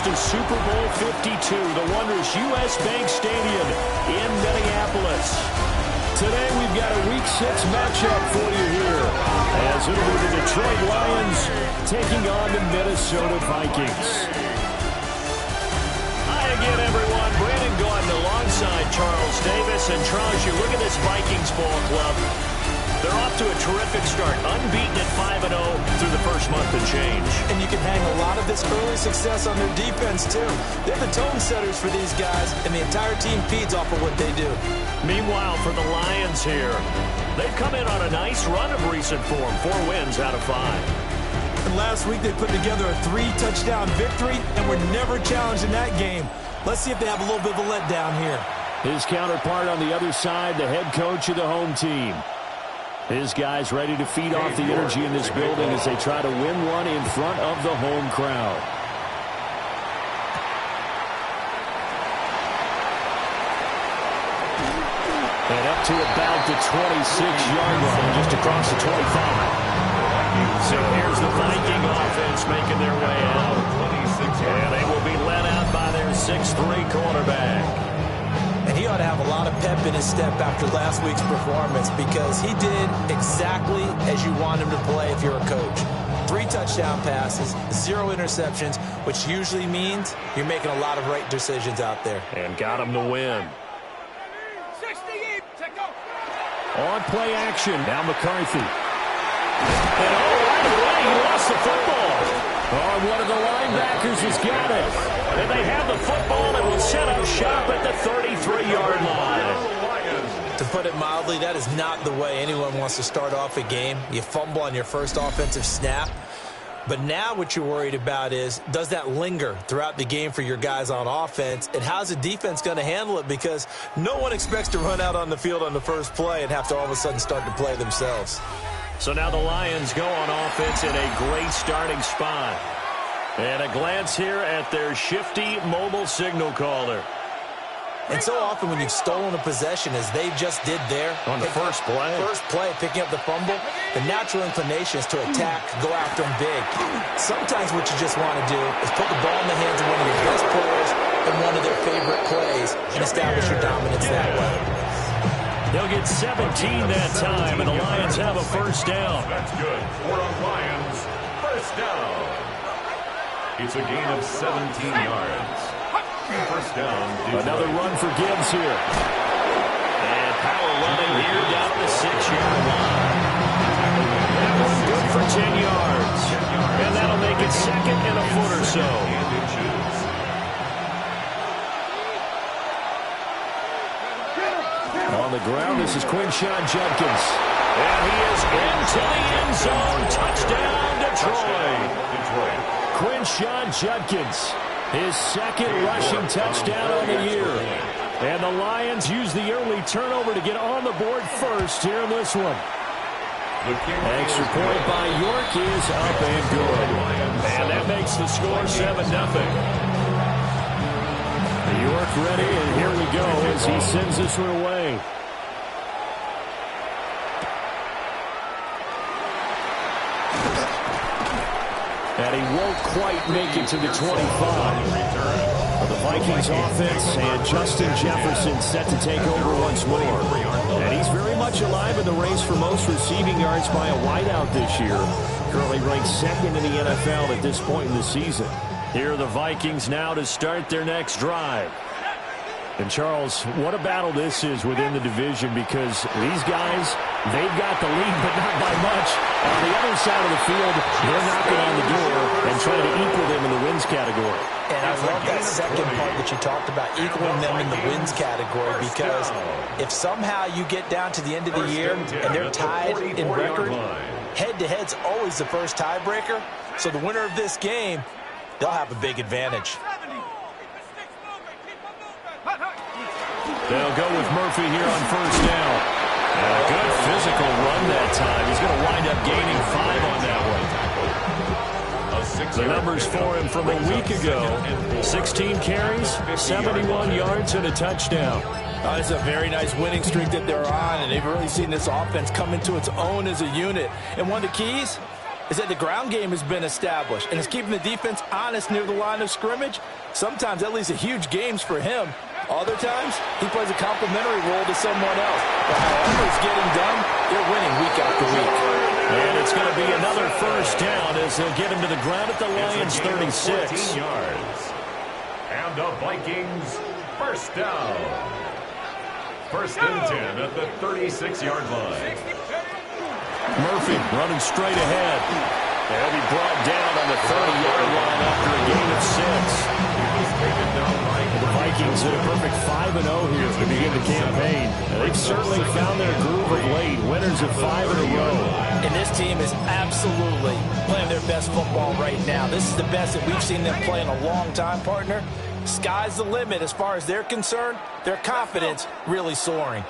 to Super Bowl 52, the wondrous U.S. Bank Stadium in Minneapolis. Today we've got a Week 6 matchup for you here, as it'll be the Detroit Lions taking on the Minnesota Vikings. Hi again, everyone. Brandon Gordon alongside Charles Davis. And Charles, you look at this Vikings ball club. They're off to a terrific start, unbeaten at 5-0 through the first month and change. And you can hang a lot of this early success on their defense, too. They're the tone setters for these guys, and the entire team feeds off of what they do. Meanwhile, for the Lions here, they've come in on a nice run of recent form, 4 wins out of 5. And last week they put together a 3-touchdown victory, and were never challenged in that game. Let's see if they have a little bit of a letdown here. His counterpart on the other side, the head coach of the home team. His guys ready to feed off the energy in this building as they try to win one in front of the home crowd. And up to about the 26-yard line, just across the 25. So here's the Viking offense making their way out. And they will be led out by their 6'3" quarterback. And he ought to have a lot of pep in his step after last week's performance, because he did exactly as you want him to play if you're a coach. 3 touchdown passes, 0 interceptions, which usually means you're making a lot of right decisions out there. And got him to win. On play action, now McCarthy. And right away, he lost the football. Oh, one of the linebackers has got it. And they have the football and will set up shop at the 33-yard line. To put it mildly, that is not the way anyone wants to start off a game. You fumble on your first offensive snap. But now what you're worried about is, does that linger throughout the game for your guys on offense? And how's the defense going to handle it? Because no one expects to run out on the field on the first play and have to all of a sudden start to play themselves. So now the Lions go on offense in a great starting spot. And a glance here at their shifty mobile signal caller. And so often when you've stolen a possession, as they just did there. On the first play, picking up the fumble, the natural inclination is to attack, go after them big. Sometimes what you just want to do is put the ball in the hands of one of your best players in one of their favorite plays and establish your dominance that way. They'll get 17 that time, and the Lions have a first down. That's good. For the Lions, first down. It's a gain of 17 yards. First down. Detroit. Another run for Gibbs here. And power running here down the 6-yard line. That one good for 10 yards. And that'll make it second and a foot or so. On the ground, this is Quinshawn Judkins. And he is into the end zone. Touchdown, Detroit. Quinshawn Judkins, his second rushing touchdown on the year. And the Lions use the early turnover to get on the board first here in this one. Extra point by York is up and good. And that makes the score 7-0. York ready, and here we go as he sends this one away. And he won't quite make it to the 25. The Vikings offense and Justin Jefferson set to take over once more. And he's very much alive in the race for most receiving yards by a wideout this year. Currently ranked second in the NFL at this point in the season. Here are the Vikings now to start their next drive. And Charles, what a battle this is within the division, because these guys, they've got the lead, but not by much. On the other side of the field, they're knocking on the door and trying to equal them in the wins category. And I love that second part that you talked about, equaling them in the wins category, because if somehow you get down to the end of the year and they're tied in record, head-to-head's always the first tiebreaker. So the winner of this game, they'll have a big advantage. They'll go with Murphy here on first down. And a good physical run that time. He's going to wind up gaining 5 on that one. The numbers for him from a week ago: 16 carries, 71 yards, and a touchdown. It's a very nice winning streak that they're on, and they've really seen this offense come into its own as a unit. And one of the keys is that the ground game has been established, and it's keeping the defense honest near the line of scrimmage. Sometimes that leads to huge games for him. Other times, he plays a complementary role to someone else. But however it's getting done, they're winning week after week. And it's going to be another first down as they'll get him to the ground at the Lions' 36. Yards. And the Vikings first down. First and 10 at the 36-yard line. Murphy running straight ahead. They'll be brought down on the 30-yard line after a gain of 6. The Vikings at a perfect 5-0 here to begin the campaign. They've certainly found their groove of late. Winners of 5 in a row. And this team is absolutely playing their best football right now. This is the best that we've seen them play in a long time, partner. Sky's the limit as far as they're concerned. Their confidence really soaring.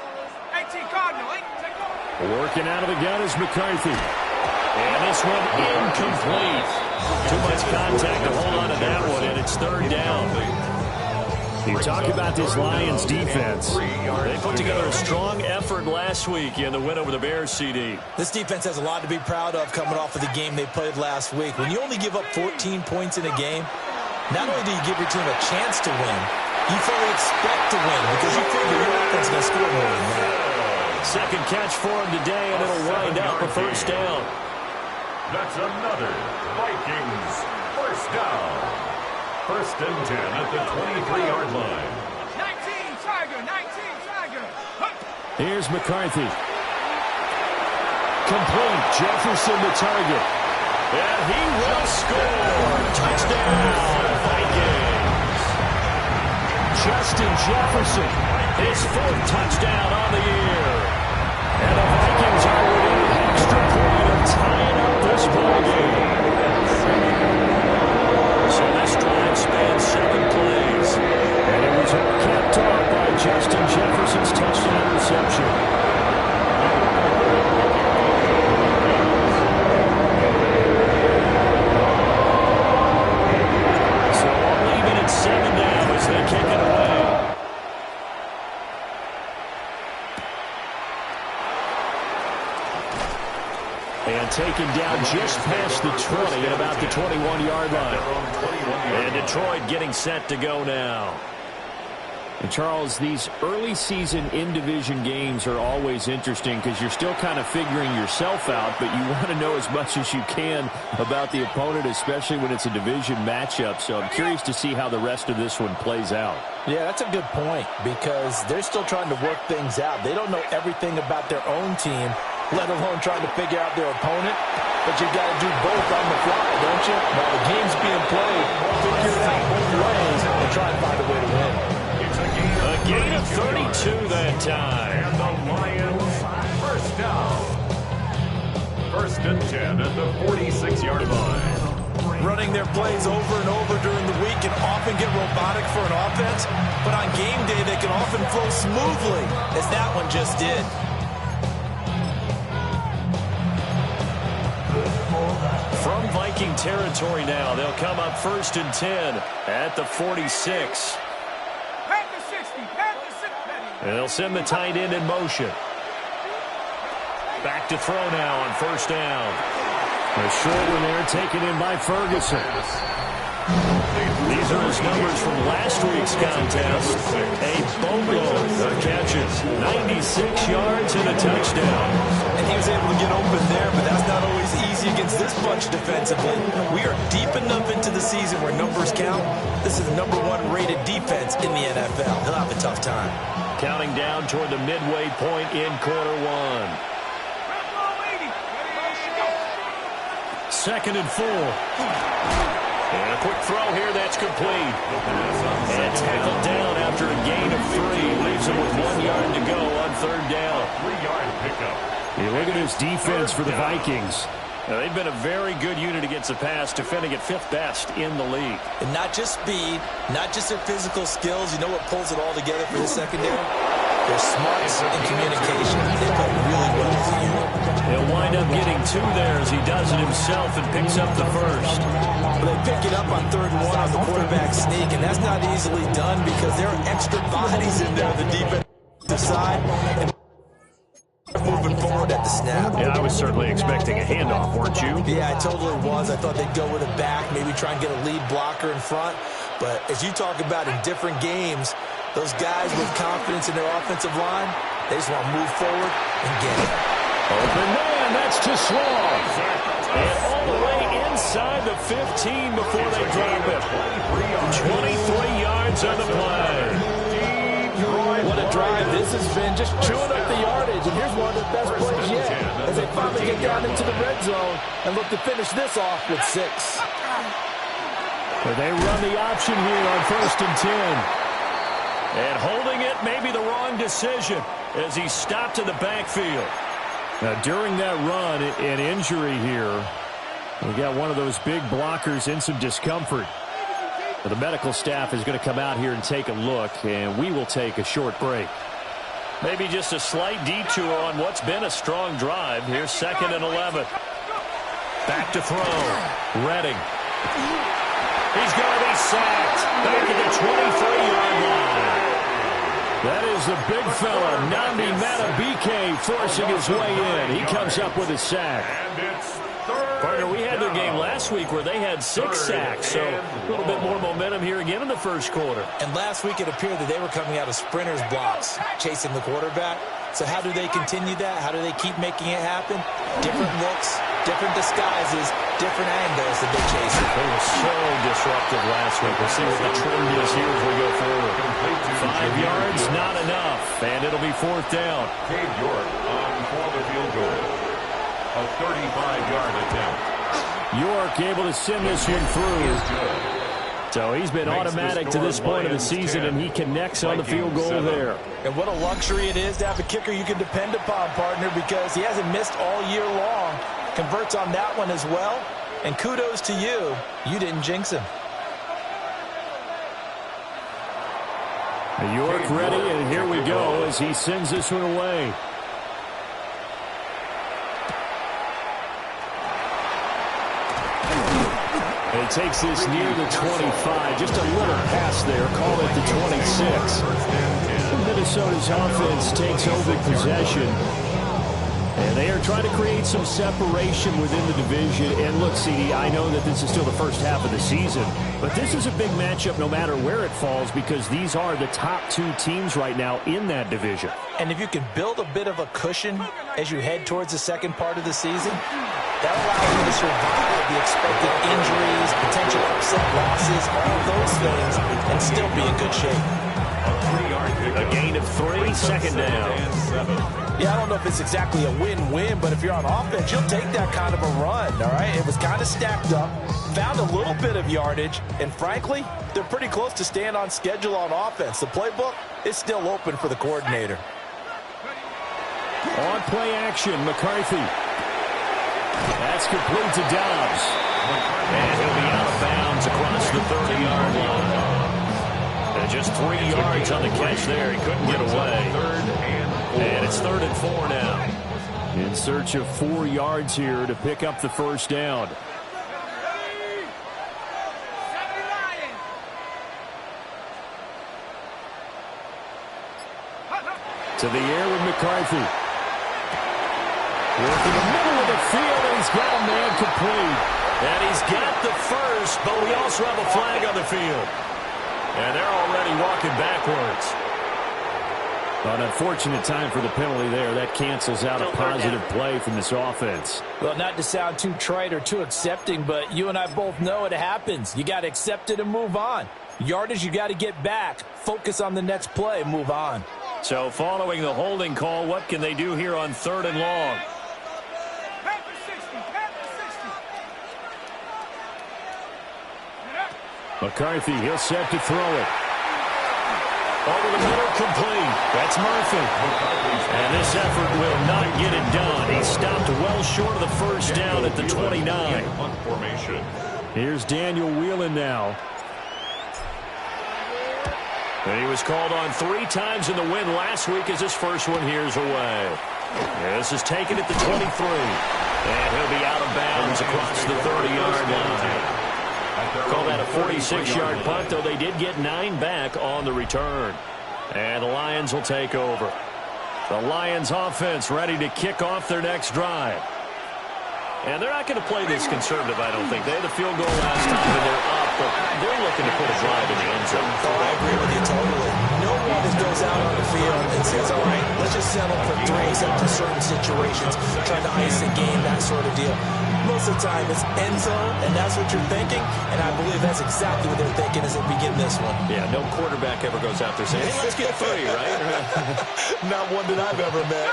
Working out of the gun is McCarthy. And this one incomplete. Too much contact to hold on to that one, and it's third down. You talk about this Lions defense. They put together a strong effort last week in the win over the Bears, CD. This defense has a lot to be proud of coming off of the game they played last week. When you only give up 14 points in a game, not only do you give your team a chance to win, you fully expect to win because you figure your offense is going to score more than that. Second catch for him today, and it'll wind up a first down. That's another Vikings first down. First and 10 at the 23-yard line. 19, Tiger. Here's McCarthy. Complete. Jefferson the target. And he will score. Touchdown, Vikings. Justin Jefferson, his 4th touchdown on the year. And the Vikings are within an extra point of tying up this ballgame. So this drive spans 7 plays. And it was all capped off by Justin Jefferson's touchdown reception. And taken down just past the 20 at about the 21-yard line. And Detroit getting set to go now. And Charles, these early season in-division games are always interesting because you're still kind of figuring yourself out, but you want to know as much as you can about the opponent, especially when it's a division matchup. So I'm curious to see how the rest of this one plays out. Yeah, that's a good point because they're still trying to work things out. They don't know everything about their own team, let alone trying to figure out their opponent. But you've got to do both on the fly, don't you? While the game's being played, figure it out both ways and try and find a way to win. A gain of 32 that time. And the Lions first down. First and 10 at the 46-yard line. Running their plays over and over during the week can often get robotic for an offense, but on game day they can often flow smoothly, as that one just did. From Viking territory now, they'll come up first and 10 at the 46. And they'll send the tight end in motion. Back to throw now on first down. A short one there taken in by Ferguson. These are his numbers from last week's contest. A boatload of catches. 96 yards and a touchdown. And he was able to get open there, but that's not always easy against this bunch defensively. We are deep enough into the season where numbers count. This is the #1 rated defense in the NFL. He'll have a tough time. Counting down toward the midway point in quarter one. Second and 4. And a quick throw here that's complete. And tackled down after a gain of 3. Leaves him with 1 yard to go on third down. 3-yard pickup. You look at his defense for the Vikings. Now, they've been a very good unit against the pass, defending at 5th best in the league. And not just speed, not just their physical skills. You know what pulls it all together for the secondary? Their smarts and communication. They play really well as a unit. He'll wind up getting 2 there as he does it himself and picks up the first. But they pick it up on 3rd and 1 on the quarterback sneak, and that's not easily done because there are extra bodies in there on the defensive side. And moving forward at the snap. Yeah, I was certainly expecting a handoff, weren't you? Yeah, I totally was. I thought they'd go with a back, maybe try and get a lead blocker in front. But as you talk about in different games, those guys with confidence in their offensive line, they just want to move forward and get it. Open man, that's too slow. And all the way inside the 15 before they drop it. 23 yards on the play. What a drive this has been, just chewing up the yardage. And here's one of the best plays yet as they finally get down into the red zone and look to finish this off with 6. But they run the option here on 1st and 10. And holding it may be the wrong decision as he stopped in the backfield. Now, during that run, an injury here. We got one of those big blockers in some discomfort. The medical staff is going to come out here and take a look, and we will take a short break. Maybe just a slight detour on what's been a strong drive. Here's 2nd and 11. Back to throw. Redding. He's going to be sacked. Back at the 23-yard line. That is the big fella, Nnamdi Madubuike, forcing his way in. He comes up with a sack. Partner, we had their game last week where they had 6 sacks, so a little bit more momentum here again in the first quarter. And last week it appeared that they were coming out of sprinters blocks, chasing the quarterback. So how do they continue that? How do they keep making it happen? Different looks, different disguises, different angles that they chase it. They were so disruptive last week. We'll see what the trend is here as we go forward. 5 yards, not enough, and it'll be 4th down. Cade York on for the field goal. A 35-yard attempt. York able to send this one through. So he's been automatic to this point of the season, and he connects on the field goal there. And what a luxury it is to have a kicker you can depend upon, partner, because he hasn't missed all year long. Converts on that one as well. And kudos to you. You didn't jinx him. York ready, and here we go as he sends this one away. He takes this near the 25. Just a little pass there. Call it the 26. Minnesota's offense takes over possession. And they are trying to create some separation within the division. And look, CD, I know that this is still the first half of the season, but this is a big matchup no matter where it falls because these are the top 2 teams right now in that division. And if you can build a bit of a cushion as you head towards the second part of the season, that allows you to survive the expected injuries, potential upset losses, all of those things, and still be in good shape. A gain of 3, 2nd down. Yeah, I don't know if it's exactly a win-win, but if you're on offense, you'll take that kind of a run, all right? It was kind of stacked up, found a little bit of yardage, and frankly, they're pretty close to staying on schedule on offense. The playbook is still open for the coordinator. On play action, McCarthy. That's complete to Dobbs. And he'll be out of bounds across the 30-yard line. And just 3 yards on the catch there. He couldn't get away. And it's 3rd and 4 now. In search of 4 yards here to pick up the first down. To the air with McCarthy. Working the middle of the field, and he's got a man complete. And he's got the first, but we also have a flag on the field. And they're already walking backwards. An unfortunate time for the penalty there. That cancels out a positive play from this offense. Well, not to sound too trite or too accepting, but you and I both know it happens. You got to accept it and move on. Yardage, you got to get back. Focus on the next play, move on. So following the holding call, what can they do here on 3rd and long? McCarthy, he'll set to throw it. Over the middle, complete. That's Murphy. And this effort will not get it done. He stopped well short of the first down at the 29. Here's Daniel Whelan now. And he was called on 3 times in the win last week as his first one here's away. This is taken at the 23. And he'll be out of bounds across the 30-yard line. Call that a 46-yard punt, though they did get 9 back on the return. And the Lions will take over. The Lions offense ready to kick off their next drive. And they're not going to play this conservative, I don't think. They had a field goal last time, and they're up, but they're looking to put a drive in the end zone. Oh, I agree with you totally. No one just goes out on the field and says, all right, let's just settle for 3, except in certain situations, trying to ice a game, that sort of deal. Most of the time, it's end zone, and that's what you're thinking, and I believe that's exactly what they're thinking as they begin this one. Yeah, no quarterback ever goes out there saying, hey, let's get 3, right? Not one that I've ever met.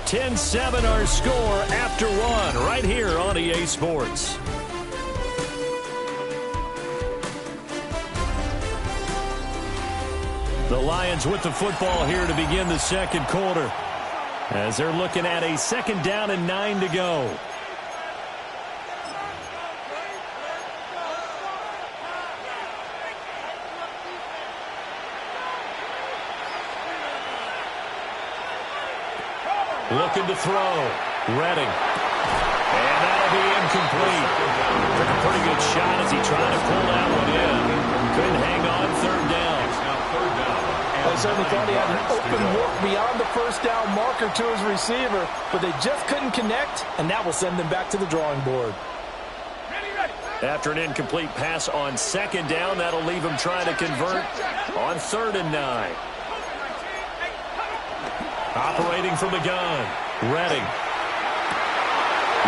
10-7 our score after 1 right here on EA Sports. The Lions with the football here to begin the second quarter, as they're looking at a 2nd down and 9 to go. Looking to throw. Redding. And that'll be incomplete. Took a pretty good shot as he tried to pull that one in. Couldn't hang on 3rd down. I certainly thought he had an open look beyond the 1st down marker to his receiver, but they just couldn't connect, and that will send them back to the drawing board. After an incomplete pass on 2nd down, that'll leave him trying to convert on 3rd and 9. Operating from the gun. Redding.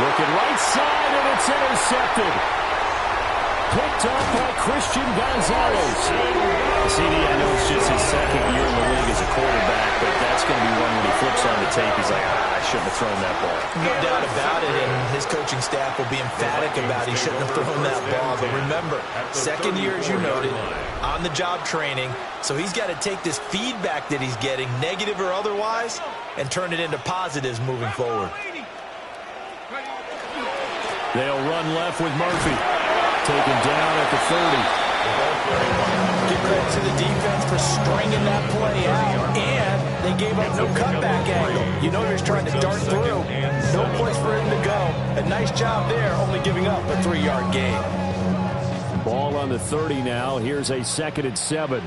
Looking right side, and it's intercepted. Picked up by Christian Gonzalez. CD, I know it's just his 2nd year in the league as a quarterback, but that's going to be one when he flips on the tape. He's like, I shouldn't have thrown that ball. No doubt about it, and his coaching staff will be emphatic about he shouldn't have thrown that ball. But remember, 2nd year, as you noted, on-the-job training, so he's got to take this feedback that he's getting, negative or otherwise, and turn it into positives moving forward. They'll run left with Murphy. Taken down at the 30. Give credit to the defense for stringing that play out, and they gave up no cutback angle. You know they're just trying to dart through. No place for him to go. A nice job there, only giving up a 3-yard gain. Ball on the 30 now. Here's a 2nd and 7.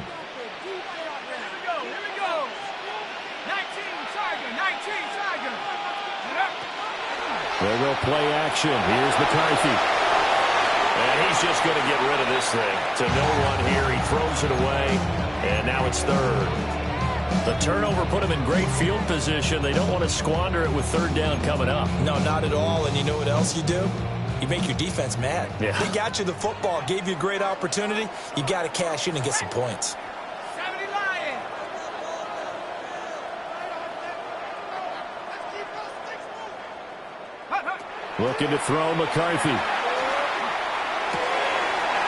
They'll go play action. Here's McCarthy. And he's just going to get rid of this thing. To no one here. He throws it away. And now it's 3rd. The turnover put him in great field position. They don't want to squander it with 3rd down coming up. No, not at all. And you know what else you do? You make your defense mad. Yeah. They got you the football, gave you a great opportunity. You got to cash in and get some points. Looking to throw McCarthy.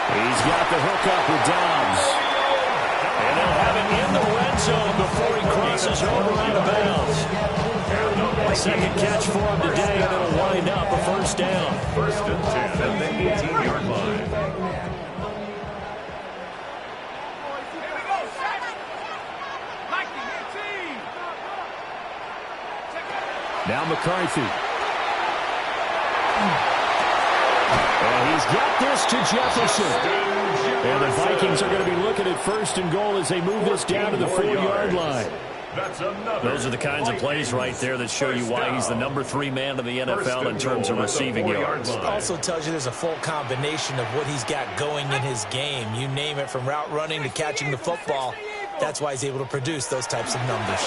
He's got the hook up with Dobbs. And they'll have it in the red zone before he crosses over out of bounds. 2nd catch for him today, and it'll wind up a 1st down. 1st and 10 at the 18-yard line. Now McCarthy. And he's got this to Jefferson. And the Vikings are going to be looking at 1st and goal as they move this down to the 4-yard line. Those are the kinds of plays right there that show you why he's the number 3 man in the NFL in terms of receiving yards. Also tells you there's a full combination of what he's got going in his game. You name it, from route running to catching the football. That's why he's able to produce those types of numbers.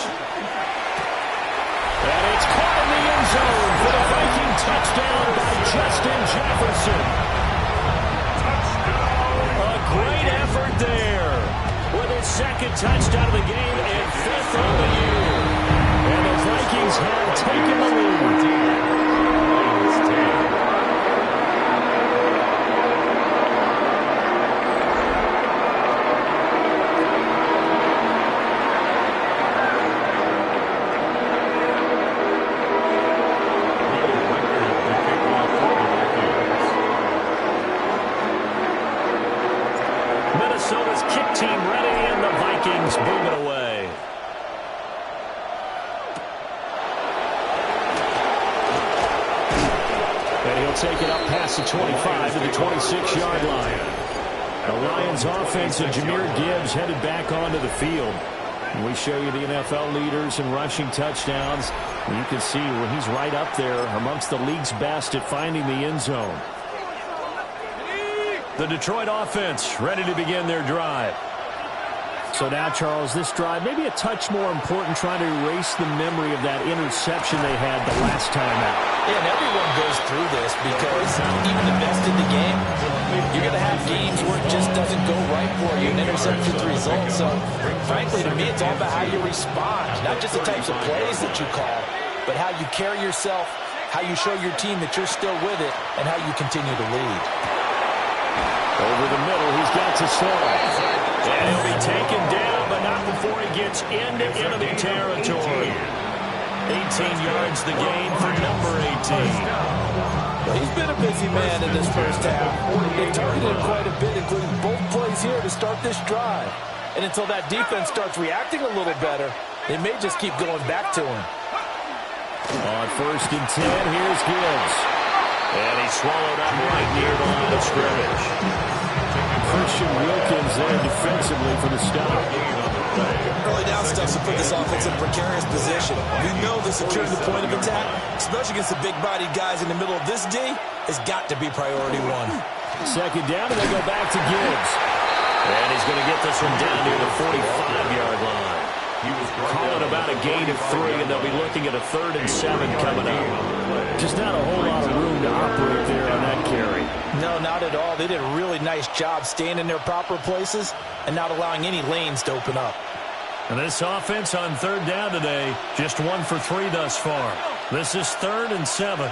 And it's caught in the end zone for the Viking touchdown by Justin Jefferson. A great effort there with his 2nd touchdown of the game and 5th on the year. And the Vikings have taken the lead. Minnesota's kick team ready, and the Vikings boom it away. And he'll take it up past the 25 to the 26-yard line. The Lions offense and Jahmyr Gibbs headed back onto the field. And we show you the NFL leaders in rushing touchdowns. And you can see where he's right up there amongst the league's best at finding the end zone. The Detroit offense ready to begin their drive. So now, Charles, this drive maybe a touch more important, trying to erase the memory of that interception they had the last time out. Yeah, and everyone goes through this because even the best in the game, you're going to have games where it just doesn't go right for you, and interception's the result. So, frankly, to me, it's all about how you respond, not just the types of plays that you call, but how you carry yourself, how you show your team that you're still with it, and how you continue to lead. Over the middle, he's got to slow. And he'll be taken down, but not before he gets into enemy territory. 18 yards the gain for number 18. Well, he's been a busy man in this first half. They've targeted him quite a bit, including both plays here to start this drive. And until that defense starts reacting a little better, they may just keep going back to him. On 1st and 10, here's Gibbs. And he's swallowed up right near the line of scrimmage. Christian Wilkins there defensively for the stop. Early down stuff to put this offense in a precarious position. We know the securing the point of attack, especially against the big-bodied guys in the middle of this D, has got to be priority one. 2nd down, and they go back to Gibbs. And he's going to get this one down near the 45-yard line. Call it about a gain of 3, and they'll be looking at a 3rd and 7 coming up. Just not a whole lot of room to operate there on that carry. No, not at all. They did a really nice job staying in their proper places and not allowing any lanes to open up. And this offense on 3rd down today, just 1 for 3 thus far. This is 3rd and 7.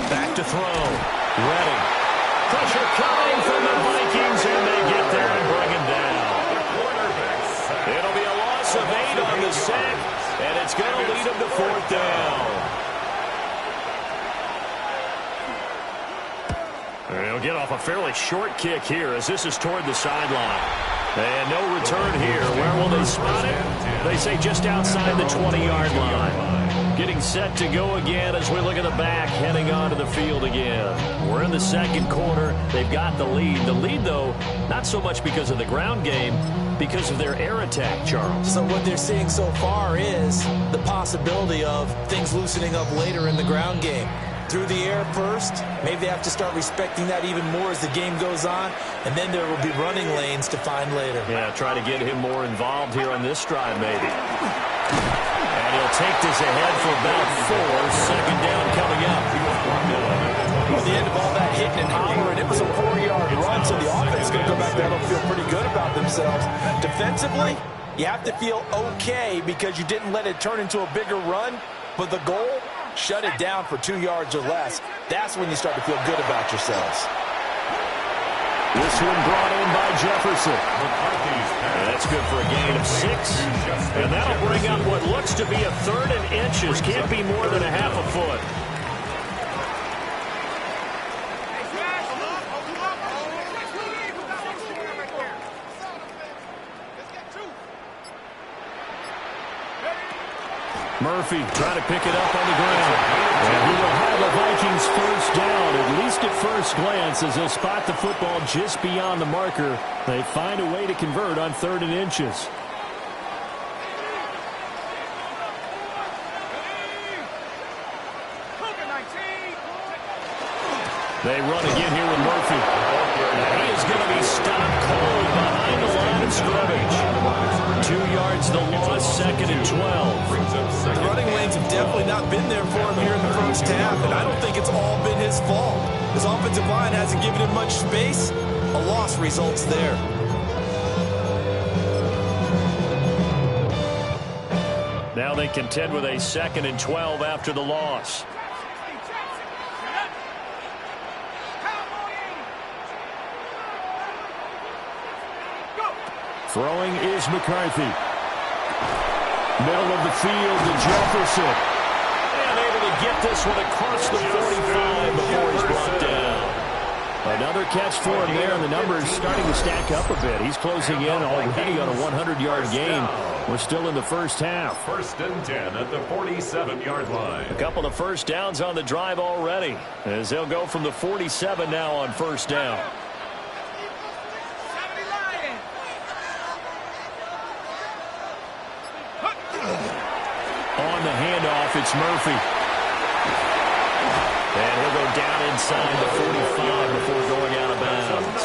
Back to throw. Ready. Pressure coming from the Vikings, and they get there and bring him down. It'll be a loss of 8 on the sack, and it's going to lead them to 4th down. He'll get off a fairly short kick here as this is toward the sideline. And no return here. Where will they spot it? They say just outside the 20-yard line. Getting set to go again as we look at the back, heading onto the field again. We're in the 2nd quarter. They've got the lead. The lead, though, not so much because of the ground game, because of their air attack, Charles. So what they're seeing so far is the possibility of things loosening up later in the ground game. Through the air first, maybe they have to start respecting that even more as the game goes on, and then there will be running lanes to find later. Yeah, try to get him more involved here on this drive, maybe. And he'll take this ahead for about 4. 2nd down coming up. At the end of all that hitting and hollering, it was a 4-yard run, so the offense is going to go back there and feel pretty good about themselves. Defensively, you have to feel okay because you didn't let it turn into a bigger run, but the goal, shut it down for 2 yards or less. That's when you start to feel good about yourselves. This one brought in by Jefferson. And that's good for a gain of 6. And that'll bring up what looks to be a 3rd and inches. Can't be more than a half a foot. Murphy trying to pick it up on the ground. And he will have the Vikings 1st down, at least at first glance, as they'll spot the football just beyond the marker. They find a way to convert on 3rd and inches. They run again here with Murphy. Now he is going to be stopped cold behind the line of scrimmage. 2 yards the loss, 2nd and 12. The running lanes have definitely not been there for him here in the first half, and I don't think it's all been his fault. His offensive line hasn't given him much space. A loss results there. Now they contend with a 2nd and 12 after the loss. Throwing is McCarthy. Middle of the field to Jefferson. And able to get this one across the 45 before he's brought down. Another catch for him there, and the numbers starting to stack up a bit. He's closing in already on a 100-yard game. We're still in the first half. 1st and 10 at the 47-yard line. A couple of first downs on the drive already, as they'll go from the 47 now on first down. On the handoff, it's Murphy. And he'll go down inside the 45 before going out of bounds.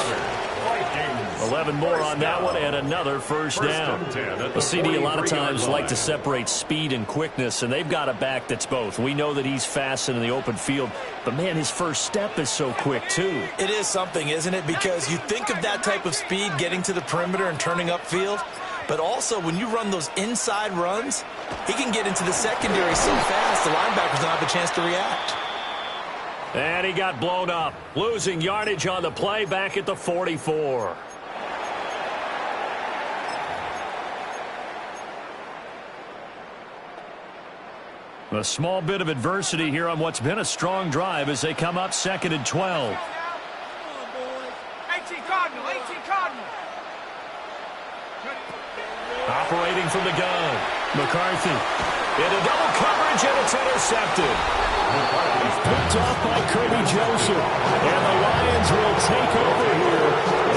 11 more on that one, and another first down. The CD a lot of times like to separate speed and quickness, and they've got a back that's both. We know that he's fast in the open field, but, man, his first step is so quick, too. It is something, isn't it? Because you think of that type of speed getting to the perimeter and turning upfield, but also when you run those inside runs, he can get into the secondary so fast the linebackers don't have a chance to react. And he got blown up, losing yardage on the play back at the 44. A small bit of adversity here on what's been a strong drive as they come up 2nd and 12. 18 Cardinal, 18 Cardinal. Operating from the gun, McCarthy. Into double coverage, and it's intercepted. Picked off by Kirby Joseph. And the Lions will take over here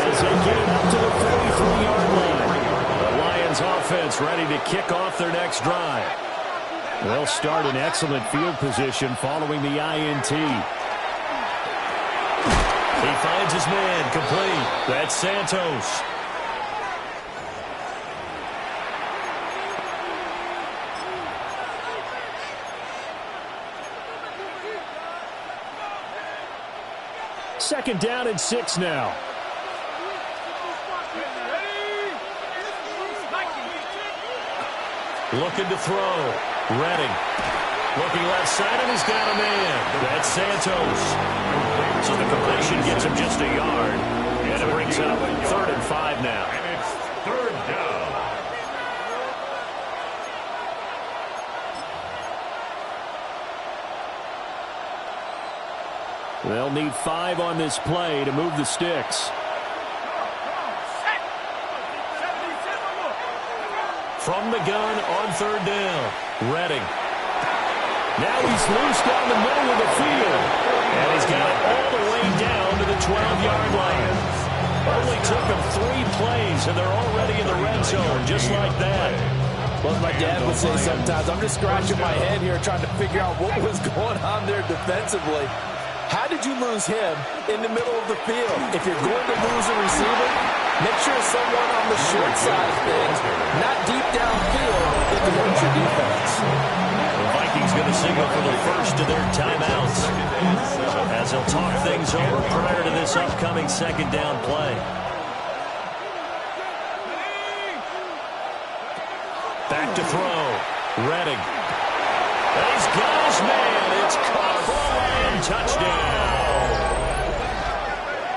as they get it up to the 43-yard line. The Lions offense ready to kick off their next drive. They'll start in excellent field position following the INT. He finds his man complete. That's Santos. Second down and 6 now. Looking to throw. Redding. Looking left side, and he's got a man. That's Santos. So the completion gets him just a yard. And it brings up 3rd and 5 now. And it's 3rd down. They'll need 5 on this play to move the sticks. From the gun on 3rd down. Redding. Now he's loose down the middle of the field. And he's got it all the way down to the 12-yard line. Only took him 3 plays, and they're already in the red zone, just like that. Well, my dad would say sometimes, I'm just scratching my head here trying to figure out what was going on there defensively. How did you lose him in the middle of the field? If you're going to lose a receiver, make sure someone on the short side of things, not deep downfield, that can hurt your defense. The Vikings going to signal for the first of their timeouts as they'll talk things over prior to this upcoming 2nd down play. Back to throw. Redding. And he's got his man. It's caught for a Lion touchdown.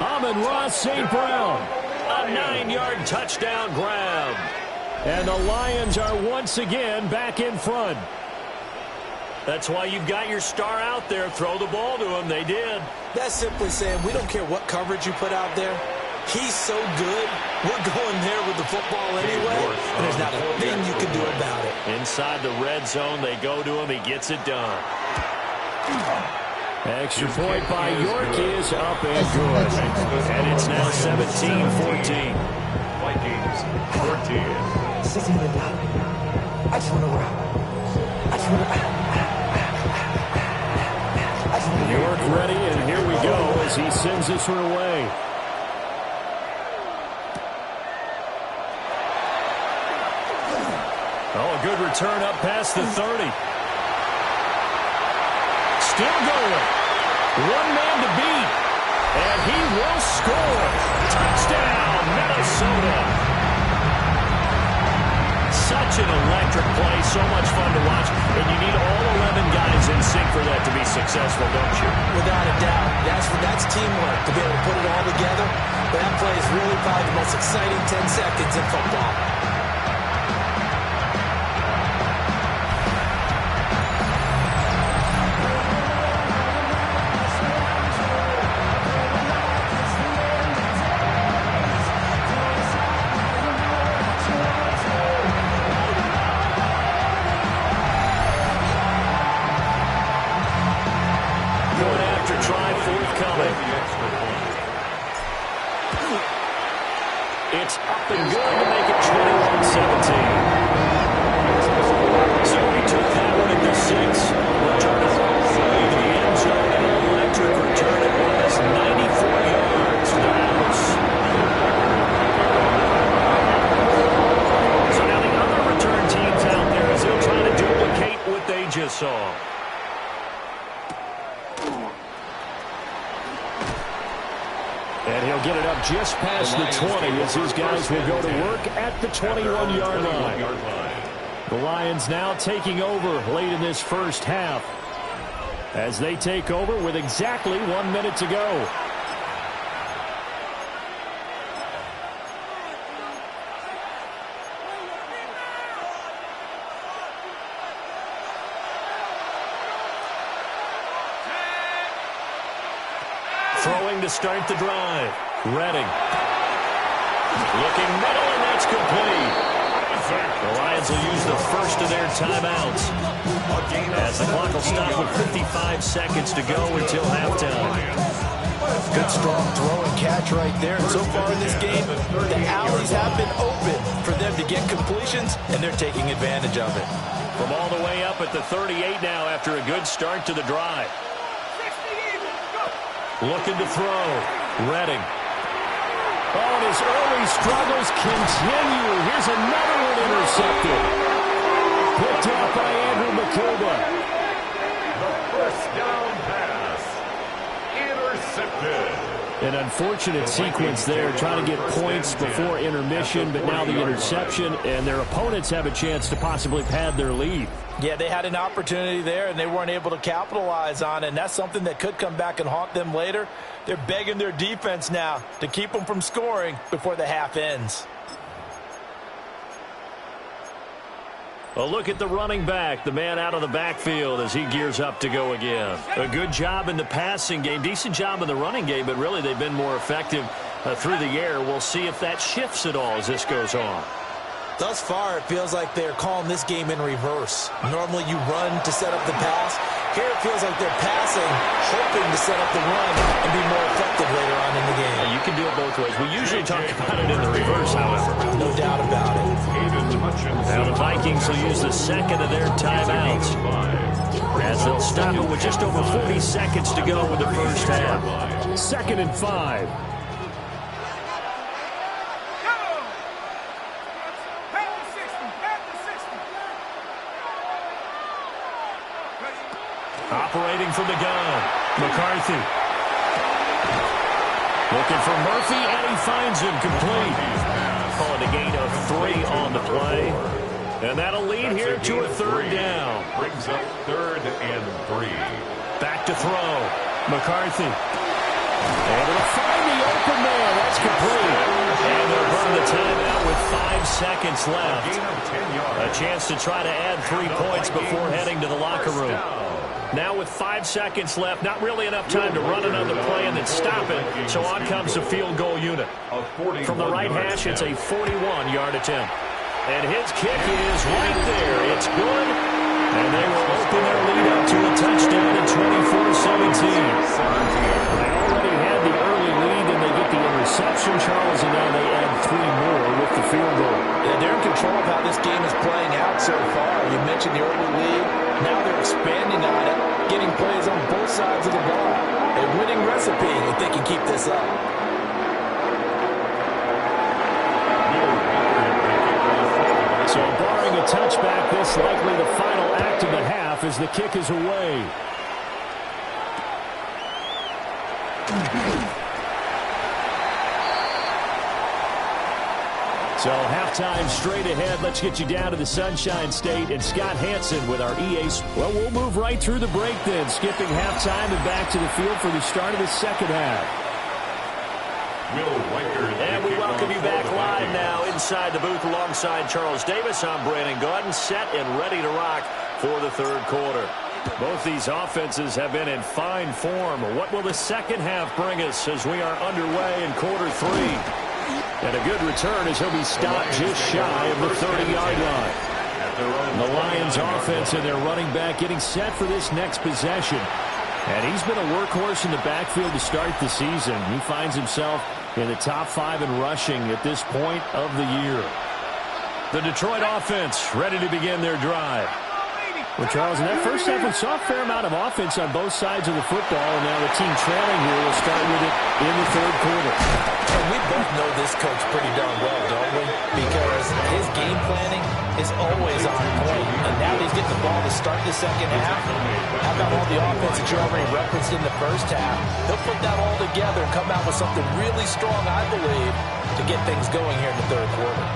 Amon-Ra St. Brown. A 9-yard touchdown grab. And the Lions are once again back in front. That's why you've got your star out there. Throw the ball to him. They did. That's simply saying we don't care what coverage you put out there. He's so good. We're going there with the football anyway, and there's not a thing you can do about it. Inside the red zone, they go to him. He gets it done. Extra point by York is up and good. And it's now 17-14. Vikings 14. I just want to run. York ready, and here we go as he sends this one away. Oh, a good return up past the 30. Still going. One man to beat. And he will score. Touchdown, Minnesota. Such an electric play, so much fun to watch, and you need all 11 guys in sync for that to be successful, don't you? Without a doubt. That's teamwork, to be able to put it all together. But that play is really probably the most exciting 10 seconds in football. It's up and good to make it 21-17. So he took that one at the 6. Return it to the end zone. An electric return. It was 94 yards to the house. So now the other return teams out there as they'll try to duplicate what they just saw. And he'll get it up just past the 20 as his guys will go to work at the 21-yard line. The Lions now taking over late in this first half as they take over with exactly 1 minute to go. Throwing to start the drive. Redding. Looking middle, and that's complete. The Lions will use the first of their timeouts as the clock will stop with 55 seconds to go until halftime. Good strong throw and catch right there. And so far in this game, the alleys have been open for them to get completions, and they're taking advantage of it. From all the way up at the 38 now after a good start to the drive. Looking to throw. Redding. Oh, and his early struggles continue. Here's another one intercepted. Picked off by Andrew McCuba. The first down pass. Intercepted. An unfortunate sequence there, trying to get points before intermission, but now the interception, and their opponents have a chance to possibly pad their lead. Yeah, they had an opportunity there, and they weren't able to capitalize on it, and that's something that could come back and haunt them later. They're begging their defense now to keep them from scoring before the half ends. A look at the running back, the man out of the backfield as he gears up to go again. A good job in the passing game, decent job in the running game, but really they've been more effective through the air. We'll see if that shifts at all as this goes on. Thus far, it feels like they're calling this game in reverse. Normally you run to set up the pass. Here it feels like they're passing, hoping to set up the run and be more effective later on in the game. Yeah, you can do it both ways. We usually talk about it in the reverse, however. No doubt about it. Now the Vikings will use the second of their timeouts as they'll stop it with just over 40 seconds to go in the first half. 2nd and 5. Operating from the gun, McCarthy. Looking for Murphy, and he finds him complete. Calling a gain of 3 on the play. And that'll lead here to a 3rd down. Brings up 3rd and 3. Back to throw. McCarthy. And it'll find the open man. That's complete. And they'll run the timeout with 5 seconds left. A chance to try to add 3 points before heading to the locker room. Now with 5 seconds left, not really enough time to run another play and then stop it. So on comes the field goal unit. From the right hash, it's a 41-yard attempt. And his kick is right there. It's good. And they will open their lead up to a touchdown at 24-17. They already had the early lead, and they get the interception, Charles, and now they add 3 more with the field goal. Yeah, they're in control of how this game is playing out so far. You mentioned the early lead. Now they're expanding on it, getting plays on both sides of the ball. A winning recipe if they can keep this up. So barring a touchback, this likely the final act of the half as the kick is away. So halftime straight ahead. Let's get you down to the Sunshine State and Scott Hansen with our EA. Well, we'll move right through the break then, skipping halftime and back to the field for the start of the second half. And we welcome you back live now inside the booth alongside Charles Davis. I'm Brandon Gordon, set and ready to rock for the third quarter. Both these offenses have been in fine form. What will the second half bring us as we are underway in quarter 3? And a good return as he'll be stopped just shy of the 30-yard line. The Lions offense and their running back getting set for this next possession. And he's been a workhorse in the backfield to start the season. He finds himself in the top 5 in rushing at this point of the year. The Detroit offense ready to begin their drive. Well, Charles, in that first half, we saw a fair amount of offense on both sides of the football, and now the team trailing here will start with it in the third quarter. And we both know this coach pretty darn well, don't we? Because his game planning is always on point, and now he's getting the ball to start the second half. How about all the offense that you already referenced in the first half? He'll put that all together and come out with something really strong, I believe, to get things going here in the third quarter.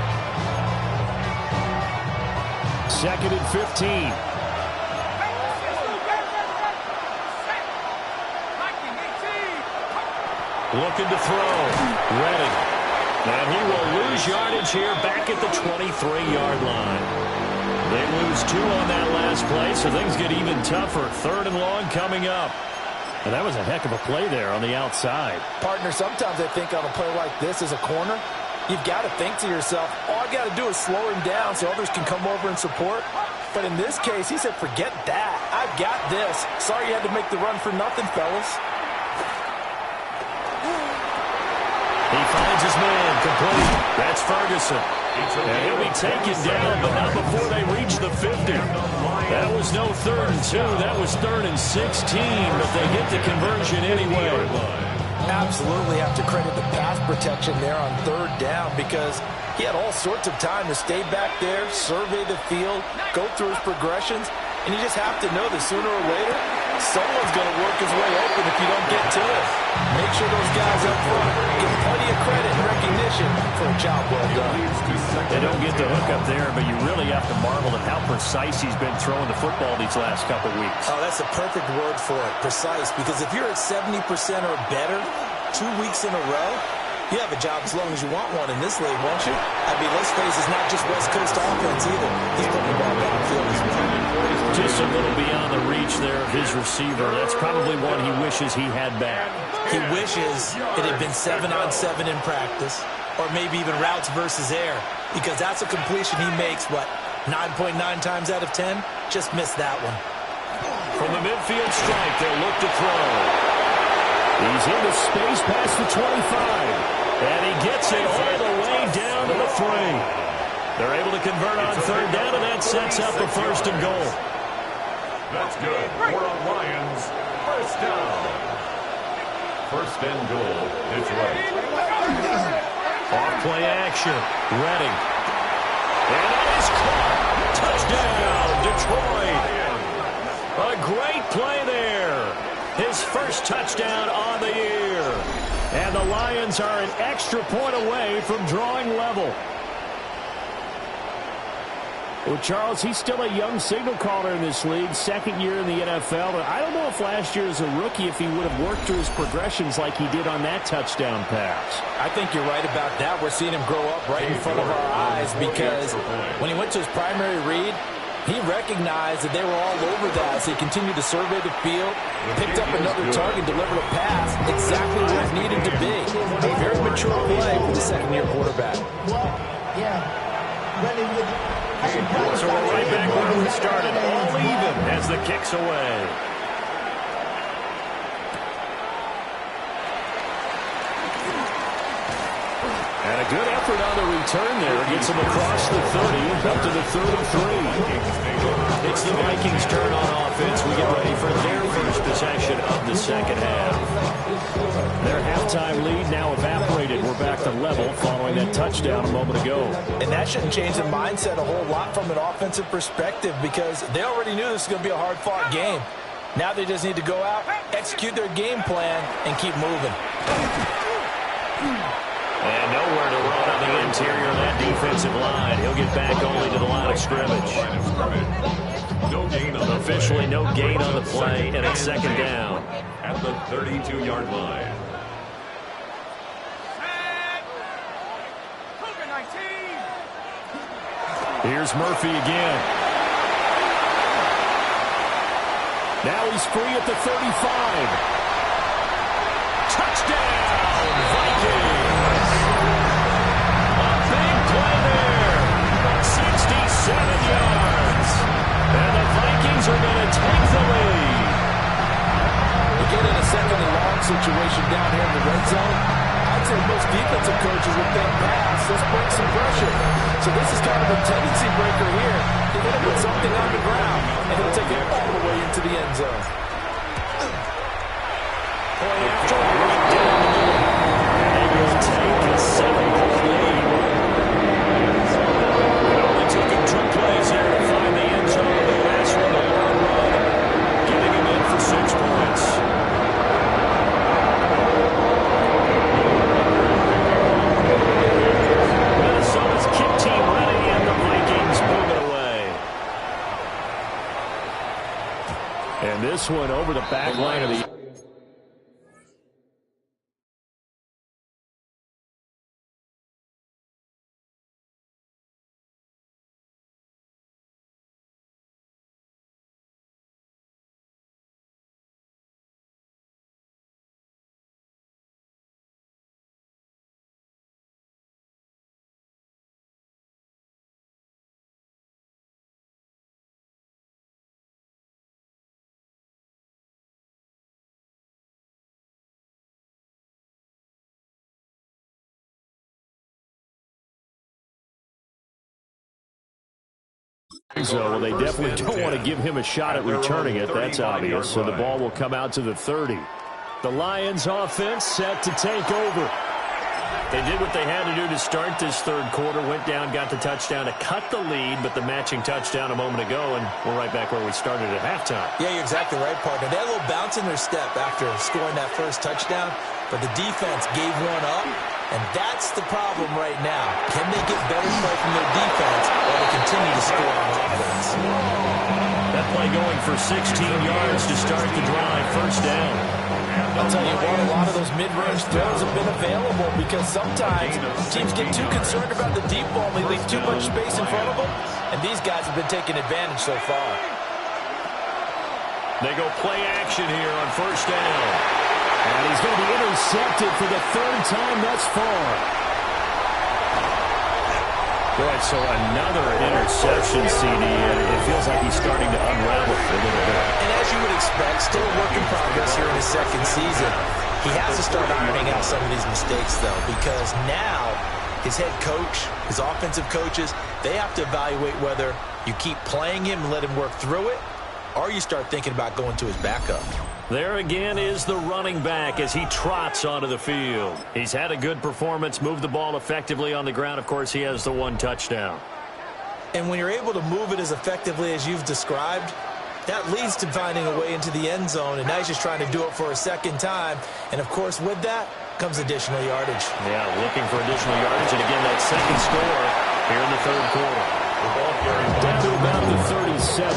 2nd and 15. Looking to throw. Redding. And he will lose yardage here back at the 23-yard line. They lose 2 on that last play, so things get even tougher. 3rd and long coming up. And that was a heck of a play there on the outside. Partner, sometimes I think on a play like this as a corner, you've got to think to yourself, all I got to do is slow him down so others can come over and support. But in this case, he said, forget that. I've got this. Sorry you had to make the run for nothing, fellas. He finds his man complete. That's Ferguson. And he'll be taken down, but not before they reach the 50. That was no 3rd and 2. That was 3rd and 16, but they get the conversion anyway. Absolutely have to credit the pass protection there on 3rd down because he had all sorts of time to stay back there, survey the field, go through his progressions, and you just have to know that sooner or later, someone's going to work his way open if you don't get to it. Make sure those guys up front get plenty of credit and recognition for a job well done. They don't get the hook up there, but you really have to marvel at how precise he's been throwing the football these last couple weeks. Oh, that's a perfect word for it, precise, because if you're at 70% or better 2 weeks in a row, you have a job as long as you want one in this league, won't you? I mean, let's face it, it's not just West Coast offense either. He's putting the ball downfield as well. Just a little beyond the reach there of his receiver. That's probably one he wishes he had back. He wishes it had been 7-on-7 in practice, or maybe even routes versus air, because that's a completion he makes, what, 9.9 times out of 10? Just missed that one. From the midfield strike, they'll look to throw. He's into space past the 25. And he gets it all the way down to the 3. They're able to convert on 3rd down, and that sets up a 1st and goal. That's good. For the Lions, 1st down. 1st and goal, Detroit. Off play action. Redding. And it is caught. Touchdown, Detroit. A great play there. His first touchdown on the year. And the Lions are an extra point away from drawing level. Well, Charles, he's still a young signal caller in this league, 2nd year in the NFL. But I don't know if last year as a rookie, if he would have worked through his progressions like he did on that touchdown pass. I think you're right about that. We're seeing him grow up right in front of our eyes because when he went to his primary read, he recognized that they were all over that, so he continued to survey the field, picked up another target, delivered a pass exactly where it needed to be. A very mature play for the 2nd-year quarterback. So we're right back where we started, all even as the kick's away. And a good effort on the return there. Gets him across the 30, up to the 33. It's the Vikings' turn on offense. We get ready for their first possession of the second half. Their halftime lead now evaporated. We're back to level following that touchdown a moment ago. And that shouldn't change the mindset a whole lot from an offensive perspective because they already knew this was going to be a hard-fought game. Now they just need to go out, execute their game plan, and keep moving. And nowhere to run on the interior of that defensive line. He'll get back only to the line of scrimmage. Officially no gain on the play, and it's 2nd down. At the 32-yard line. Here's Murphy again. Now he's free at the 35. Touchdown, Vikings! A big play there. 67 yards. And the Vikings are going to take the lead. You get in a 2nd and long situation down here in the red zone, I'd say most offensive coaches will think, pass, let's bring some pressure. So this is kind of a tendency breaker here. They're going to put something on the ground, and he'll take it all the way into the end zone. Point after right down the middle. And they will take a 7-point lead. It only took him 2 plays here to find the end zone. The last one, a long run, getting him in for 6 points. Minnesota's kick team ready, and the Vikings move it away. And this one over the back line of the well, they definitely don't want to give him a shot at returning it. That's obvious. So the ball will come out to the 30. The Lions offense set to take over. They did what they had to do to start this third quarter. Went down, got the touchdown to cut the lead, but the matching touchdown a moment ago, and we're right back where we started at halftime. Yeah, you're exactly right, partner. They had a little bounce in their step after scoring that first touchdown, but the defense gave one up, and that's the problem right now. Can they get better play from their defense while they continue to score on offense? That play going for 16 yards to start the drive. First down. I'll tell you what, a lot of those mid-range throws have been available because sometimes teams get too concerned about the deep ball and they leave too much space in front of them, and these guys have been taking advantage so far. They go play action here on first down. And he's going to be intercepted for the 3rd time thus far. Boy, so another interception, CD, and it feels like he's starting to unravel a little bit. And as you would expect, still a work in progress here in his second season. He has to start ironing out some of these mistakes, though, because now his head coach, his offensive coaches, they have to evaluate whether you keep playing him and let him work through it, or you start thinking about going to his backup. There again is the running back as he trots onto the field. He's had a good performance, moved the ball effectively on the ground. Of course, he has the 1 touchdown. And when you're able to move it as effectively as you've described, that leads to finding a way into the end zone, and now he's just trying to do it for a second time. And, of course, with that comes additional yardage. Yeah, looking for additional yardage, and again, that second score here in the third quarter. Down to about the 37.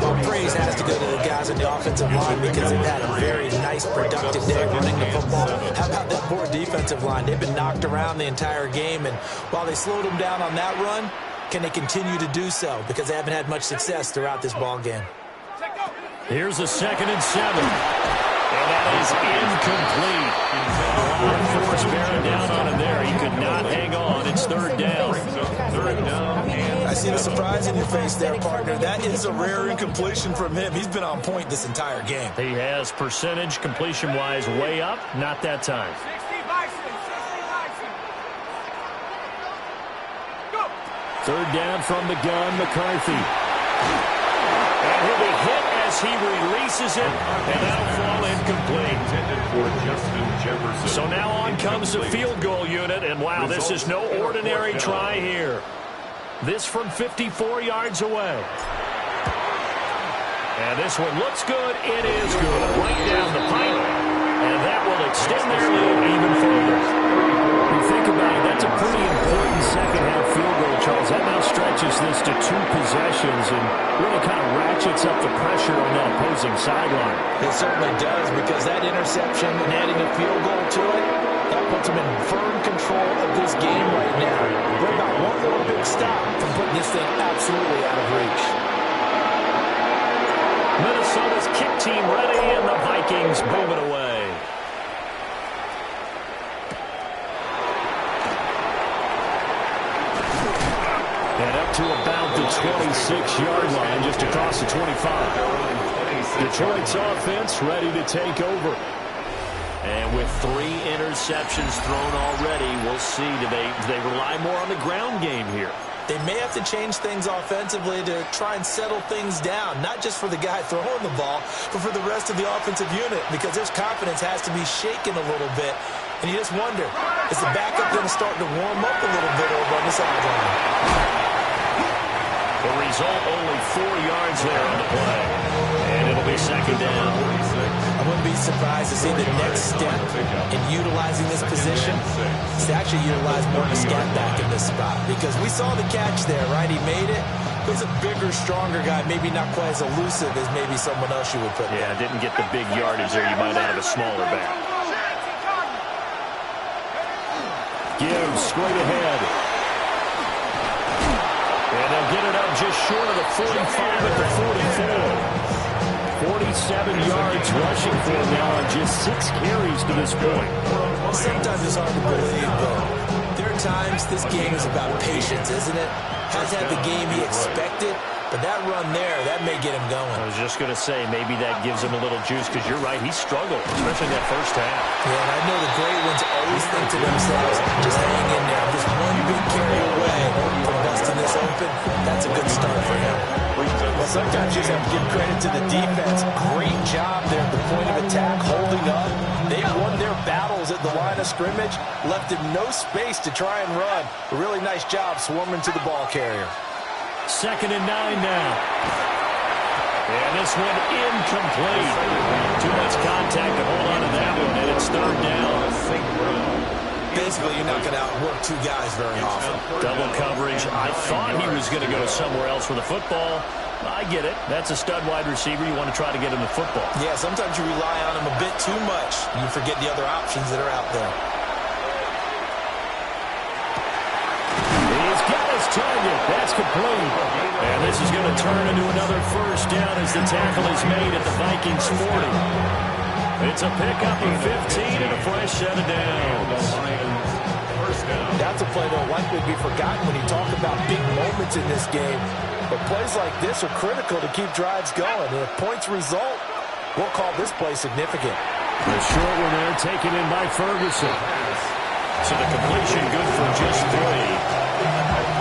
Well, praise has to go to the guys on the offensive line because they've had a very nice, productive day running the football. How about that poor defensive line? They've been knocked around the entire game, and while they slowed them down on that run, can they continue to do so? Because they haven't had much success throughout this ball game. Here's a 2nd and 7. And that is incomplete. A lot of force bearing down on him there. He could not hang on. It's 3rd down. I see the surprise in your face there, partner. That is a rare incompletion from him. He's been on point this entire game. He has percentage completion-wise way up. Not that time. 3rd down from the gun, McCarthy. And he'll be hit as he releases it, and that'll fall incomplete. So now on comes the field goal unit, and wow, this is no ordinary try here. This from 54 yards away. And this one looks good. It is good. Right down the pipe, and that will extend their lead even further. When you think about it, that's a pretty important second-half field goal, Charles. That now stretches this to 2 possessions and really kind of ratchets up the pressure on that opposing sideline. It certainly does, because that interception and adding a field goal to it, that puts them in firm control of this game right now. We're about one more big stop from putting this thing absolutely out of reach. Minnesota's kick team ready, and the Vikings move it away. And up to about the 26-yard line, just across the 25. Detroit's offense ready to take over. And with 3 interceptions thrown already, we'll see. Do they rely more on the ground game here? They may have to change things offensively to try and settle things down, not just for the guy throwing the ball, but for the rest of the offensive unit, because their confidence has to be shaken a little bit. And you just wonder, is the backup going to start to warm up a little bit over on the sideline? The result, only 4 yards there on the play. And it'll be second down. I wouldn't be surprised to see the next step in utilizing this position is to actually utilize more of a scat back in this spot. Because we saw the catch there, right? He made it. He's a bigger, stronger guy, maybe not quite as elusive as maybe someone else you would put there. Yeah, didn't get the big yardage there. You might have a smaller back. Gibbs straight ahead. And they'll get it up just short of the 45 at the 44. 47 yards rushing for him now on just 6 carries to this point. Sometimes it's hard to believe, though. There are times this game is about patience, isn't it? Hasn't had the game he expected, but that run there, that may get him going. I was just going to say, maybe that gives him a little juice, because you're right, he struggled, especially in that first half. Yeah, and I know the great ones always think to themselves, just hang in there. Just one big carry away from busting this open. That's a good start for him. Well, sometimes you just have to give credit to the defense. Great job there at the point of attack, holding up. They won their battles at the line of scrimmage, left him no space to try and run. A really nice job swarming to the ball carrier. 2nd and 9 now. And this one incomplete. Too much contact to hold on to that one, and it's 3rd down. Basically, you're not going to outwork 2 guys very often. Double coverage. I thought he was going to go somewhere else for the football. I get it. That's a stud wide receiver. You want to try to get him the football. Yeah, sometimes you rely on him a bit too much. You forget the other options that are out there. He's got his target. That's complete. And this is going to turn into another 1st down as the tackle is made at the Vikings 40. It's a pickup of 15 and a fresh set of downs. That's a play that will likely be forgotten when you talk about big moments in this game. But plays like this are critical to keep drives going. And if points result, we'll call this play significant. The short one there taken in by Ferguson. So the completion good for just 3.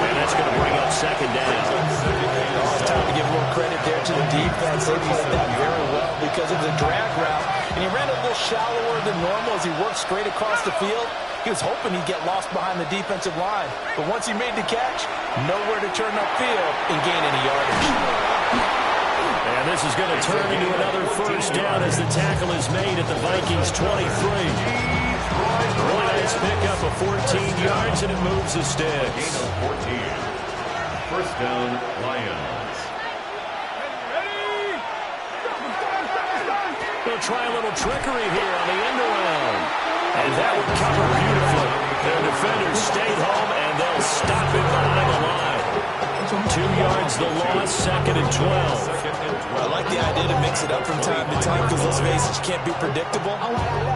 And that's going to bring up 2nd down. It's time to give a little credit there to the defense. They played that very well because it was a drag route. And he ran a little shallower than normal as he worked straight across the field. He was hoping he'd get lost behind the defensive line. But once he made the catch, nowhere to turn upfield and gain any yardage. And this is going to turn into another 1st down as the tackle is made at the Vikings 23. Really nice pickup of 14 yards, and it moves the sticks. 14. 1st down, Lions. They'll try a little trickery here on the end around. And that would cover beautifully. Their defenders stayed home, and they'll stop it behind the line. 2 yards the loss, 2nd and 12. I like the idea to mix it up from time to time because, let's face it, you can't be predictable.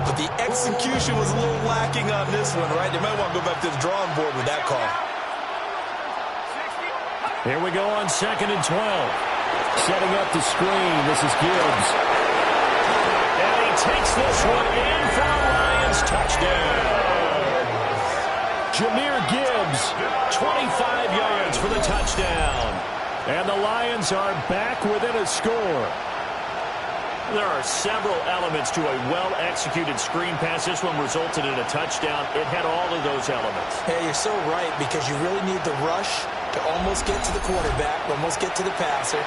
But the execution was a little lacking on this one, right? They might want to go back to the drawing board with that call. Here we go on 2nd and 12. Setting up the screen. This is Gibbs. And he takes this one in for a Lions touchdown. Jahmyr Gibbs, 25 yards for the touchdown. And the Lions are back within a score. There are several elements to a well-executed screen pass. This one resulted in a touchdown. It had all of those elements. Yeah, you're so right, because you really need the rush to almost get to the quarterback, almost get to the passer.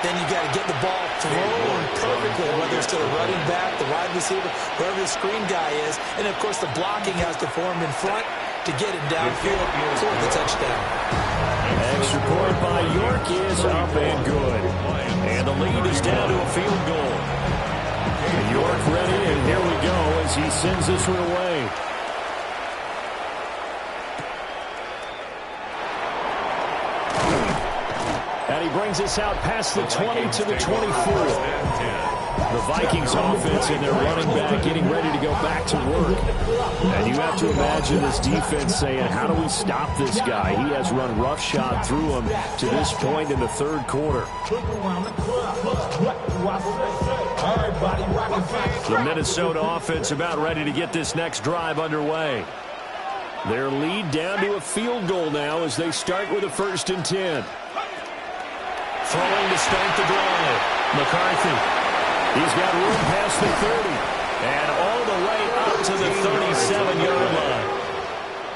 Then you got to get the ball thrown perfectly, whether it's to the running back, the wide receiver, wherever the screen guy is. And, of course, the blocking has to form in front to get it downfield for the touchdown. Extra point by York is up and good. And the lead is down to a field goal. York ready, and here we go as he sends this one away. And he brings us out past the 20 to the 24. The Vikings offense and their running back getting ready to go back to work. And you have to imagine this defense saying, how do we stop this guy? He has run roughshod through him to this point in the third quarter. The Minnesota offense about ready to get this next drive underway. Their lead down to a field goal now as they start with a 1st and 10. Throwing to start the drive. McCarthy. He's got room past the 30. And all the way up to the 37-yard line.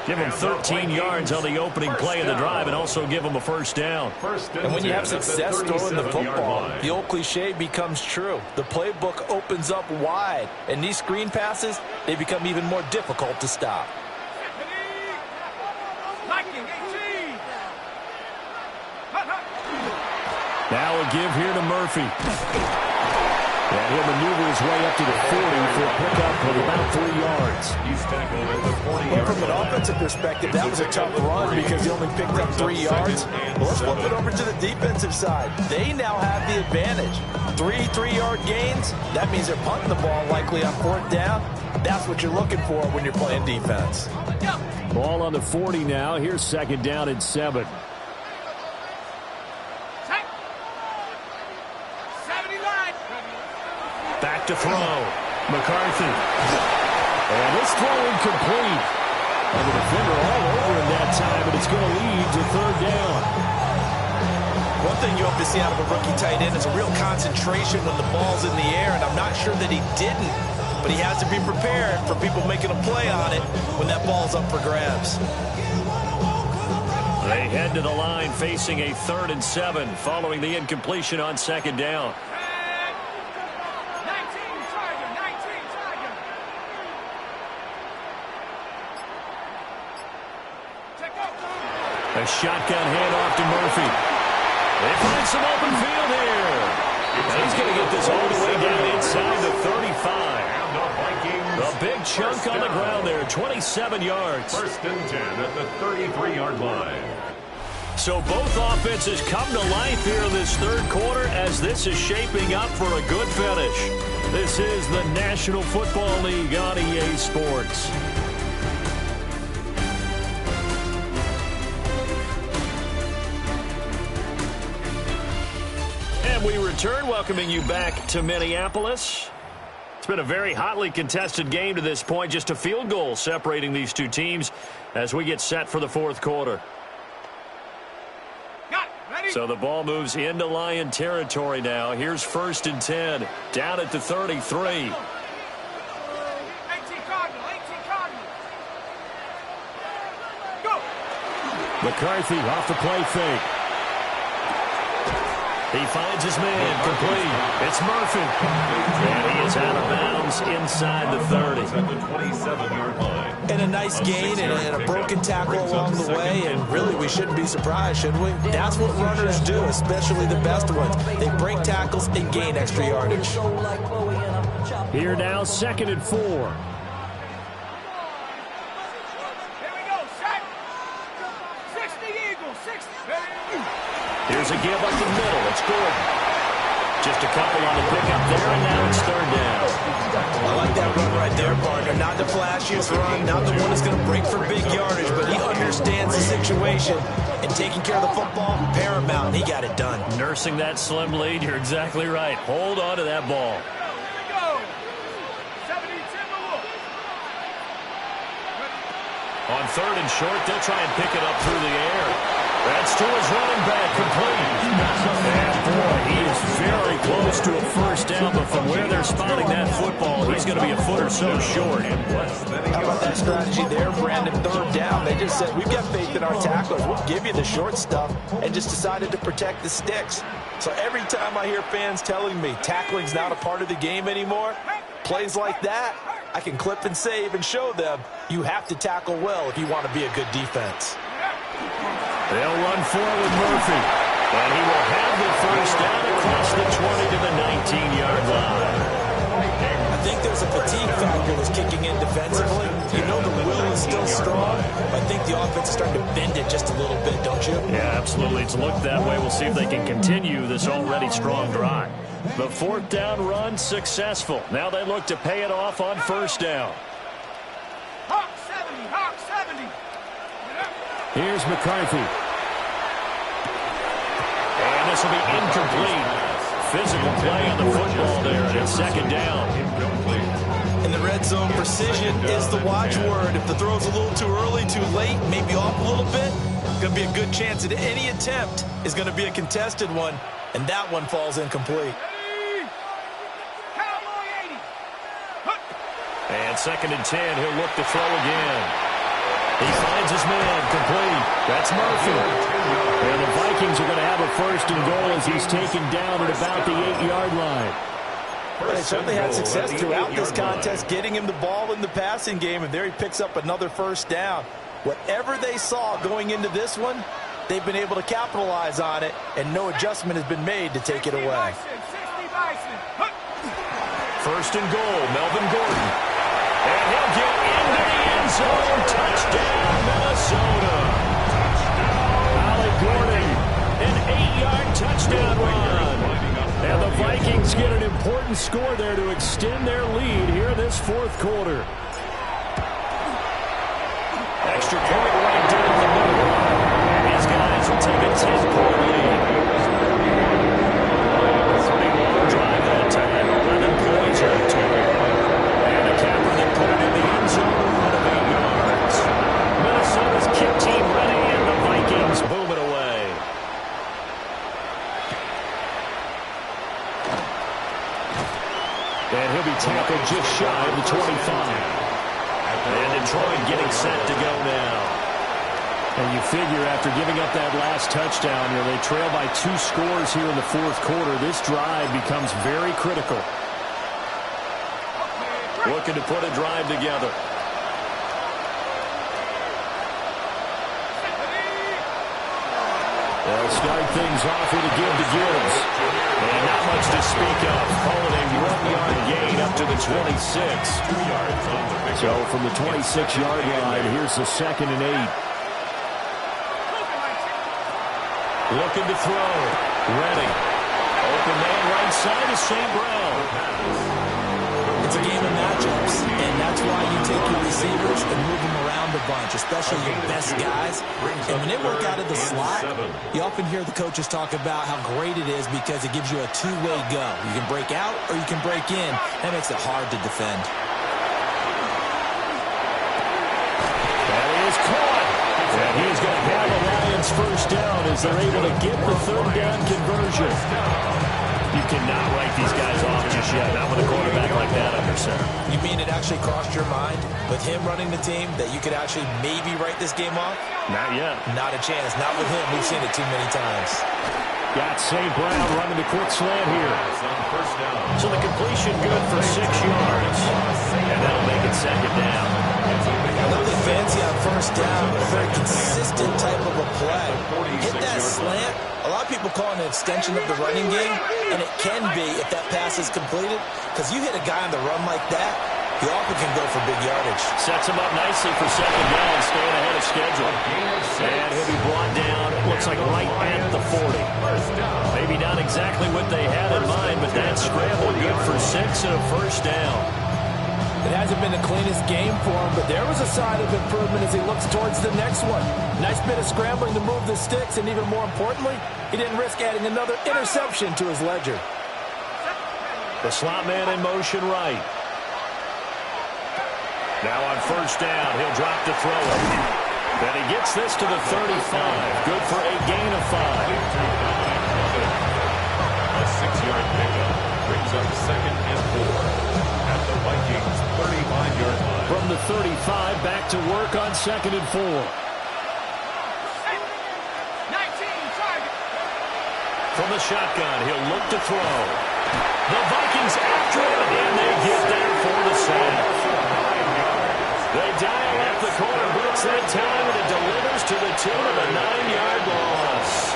Give him 13 yards on the opening play of the drive and also give him a 1st down. And when you have success throwing the football, the old cliche becomes true. The playbook opens up wide. And these screen passes, they become even more difficult to stop. Now a give here to Murphy. And he'll maneuver his way up to the 40 for a pickup of about 3 yards. He's tackled at the 40-yard From an offensive perspective, that was a tough run because he only picked up 3 yards. Well, let's flip it over to the defensive side. They now have the advantage. 3 3-yard gains. That means they're punting the ball likely on 4th down. That's what you're looking for when you're playing defense. Ball on the 40 now. Here's 2nd down and 7. Back to throw. McCarthy. And this throw incomplete. And the defender all over him that time, and it's going to lead to 3rd down. One thing you hope to see out of a rookie tight end is a real concentration when the ball's in the air, and I'm not sure that he didn't, but he has to be prepared for people making a play on it when that ball's up for grabs. They head to the line facing a 3rd and 7 following the incompletion on 2nd down. A shotgun handoff to Murphy. They find some open field here. And he's going to get this all the way down inside the 35. A big chunk on the ground there, 27 yards. 1st and 10 at the 33-yard line. So both offenses come to life here in this 3rd quarter as this is shaping up for a good finish. This is the National Football League on EA Sports. We return, welcoming you back to Minneapolis. It's been a very hotly contested game to this point. Just a field goal separating these two teams as we get set for the 4th quarter. So the ball moves into Lion territory now. Here's 1st and 10, down at the 33. 18 Cardinal. Go. McCarthy off the play fake. He finds his man, complete. It's Murphy. And he is out of bounds inside the 30. At the 27-yard line. And a nice gain and a broken tackle along the way, and really we shouldn't be surprised, should we? That's what runners do, especially the best ones. They break tackles and gain extra yardage. Here now, 2nd and 4. Here we go, set. 60 Eagles, 60. Here's a give up the middle. It's good. Just a couple on the pickup there, and now it's 3rd down. I like that run right there, partner. Not the flashiest run, not the one that's going to break for big yardage, but he understands the situation, and taking care of the football, paramount, and he got it done. Nursing that slim lead, you're exactly right. Hold on to that ball. Here we go. 70 Timberwolves. On 3rd and short, they'll try and pick it up through the air. That's to his running back, complete. And boy, he is very close to a 1st down, but from where they're spotting that football, he's going to be a foot or so short. How about that strategy there, Brandon? 3rd down. They just said, we've got faith in our tacklers. We'll give you the short stuff, and just decided to protect the sticks. So every time I hear fans telling me tackling's not a part of the game anymore, plays like that, I can clip and save and show them you have to tackle well if you want to be a good defense. They'll run forward with Murphy. And he will have the 1st down across the 20 to the 19-yard line. I think there's a fatigue factor that's kicking in defensively. You know the will is still strong. I think the offense is starting to bend it just a little bit, don't you? Yeah, absolutely. It's looked that way. We'll see if they can continue this already strong drive. The fourth down run successful. Now they look to pay it off on first down. Hawk 70, Hawk 70. Here's McCarthy. And this will be incomplete. Physical play on the football there, and it's second down. In the red zone, precision is the watchword. If the throw's a little too early, too late, maybe off a little bit, going to be a good chance that any attempt is going to be a contested one, and that one falls incomplete. Cowboy 80. And second and 10, he'll look to throw again. He finds his man, complete. That's Murphy. And the Vikings are going to have a first and goal as he's taken down at about the 8-yard line. They certainly had success throughout this contest, getting him the ball in the passing game, and there he picks up another first down. Whatever they saw going into this one, they've been able to capitalize on it, and no adjustment has been made to take it away. 60 Bison. First and goal, Melvin Gordon. And he'll get into the end zone. Touchdown, Minnesota. Alec Gordon, an 8-yard touchdown run. And the Vikings get an important score there to extend their lead here in this fourth quarter. Extra point right down the middle. And these guys will take a 10-point lead. Pretty long drive that time. 11 points on target. And a Kaepernick put it in the end zone out of 8 yards. Minnesota's kick team ready, and the Vikings boom it away. And he'll be tackled just shy of the 25. And Detroit getting set to go now. And you figure after giving up that last touchdown, they trail by 2 scores here in the fourth quarter. This drive becomes very critical. Looking to put a drive together. They'll start things off with a give to Gibbs. And not much to speak of. Calling a 1-yard gain up to the 26. So from the 26-yard line, here's the second and 8. Looking to throw. Ready. Open man right side is St. Brown. It's a game of matchups, and that's why you take your receivers and move them around a bunch, especially your best guys. And when they work out of the slot, you often hear the coaches talk about how great it is because it gives you a two-way go. You can break out or you can break in. That makes it hard to defend. That is caught. And he's going to have the Lions first down as they're able to get the third down conversion. You cannot write these guys off just yet, not with a quarterback like that under center. You mean it actually crossed your mind with him running the team that you could actually maybe write this game off? Not yet. Not a chance. Not with him. We've seen it too many times. Got St. Brown running the quick slant here. So the completion good for 6 yards. And that'll make it second down. Nothing fancy on first down, but a very consistent type of a play. Hit that slant. A lot of people call it an extension of the running game, and it can be if that pass is completed, because you hit a guy on the run like that, he often can go for big yardage. Sets him up nicely for second down, staying ahead of schedule. And he'll be brought down, it looks like right at the 40. Maybe not exactly what they had in mind, but that scramble good for 6 and a first down. It hasn't been the cleanest game for him, but there was a sign of improvement as he looks towards the next one. Nice bit of scrambling to move the sticks, and even more importantly, he didn't risk adding another interception to his ledger. The slot man in motion right. Now on first down, he'll drop to throw it. Then he gets this to the 35. Good for a gain of 5. A 6-yard pickup brings up second and 4. At the Vikings 35-yard line. From the 35, back to work on second and 4. 19 target. From the shotgun, he'll look to throw. The Vikings after it, and they get there for the sack. They dial up the corner blitz that time, and it delivers to the tune of a 9-yard loss.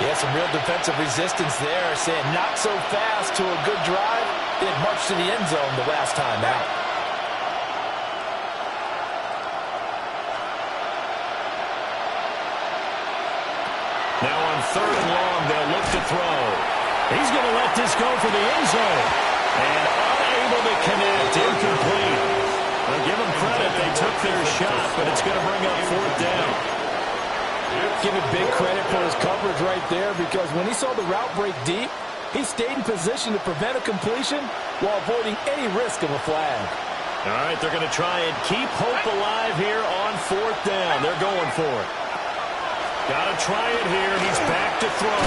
Yeah, some real defensive resistance there, saying not so fast to a good drive. They had marched to the end zone the last time out. Now on third and long, they'll look to throw. He's going to let this go for the end zone. And unable to connect, incomplete. Well, give them credit. They took their shot, but it's going to bring up fourth down. Give it big credit for his coverage right there, because when he saw the route break deep, he stayed in position to prevent a completion while avoiding any risk of a flag. All right, they're going to try and keep hope alive here on fourth down. They're going for it. Got to try it here. He's back to throw.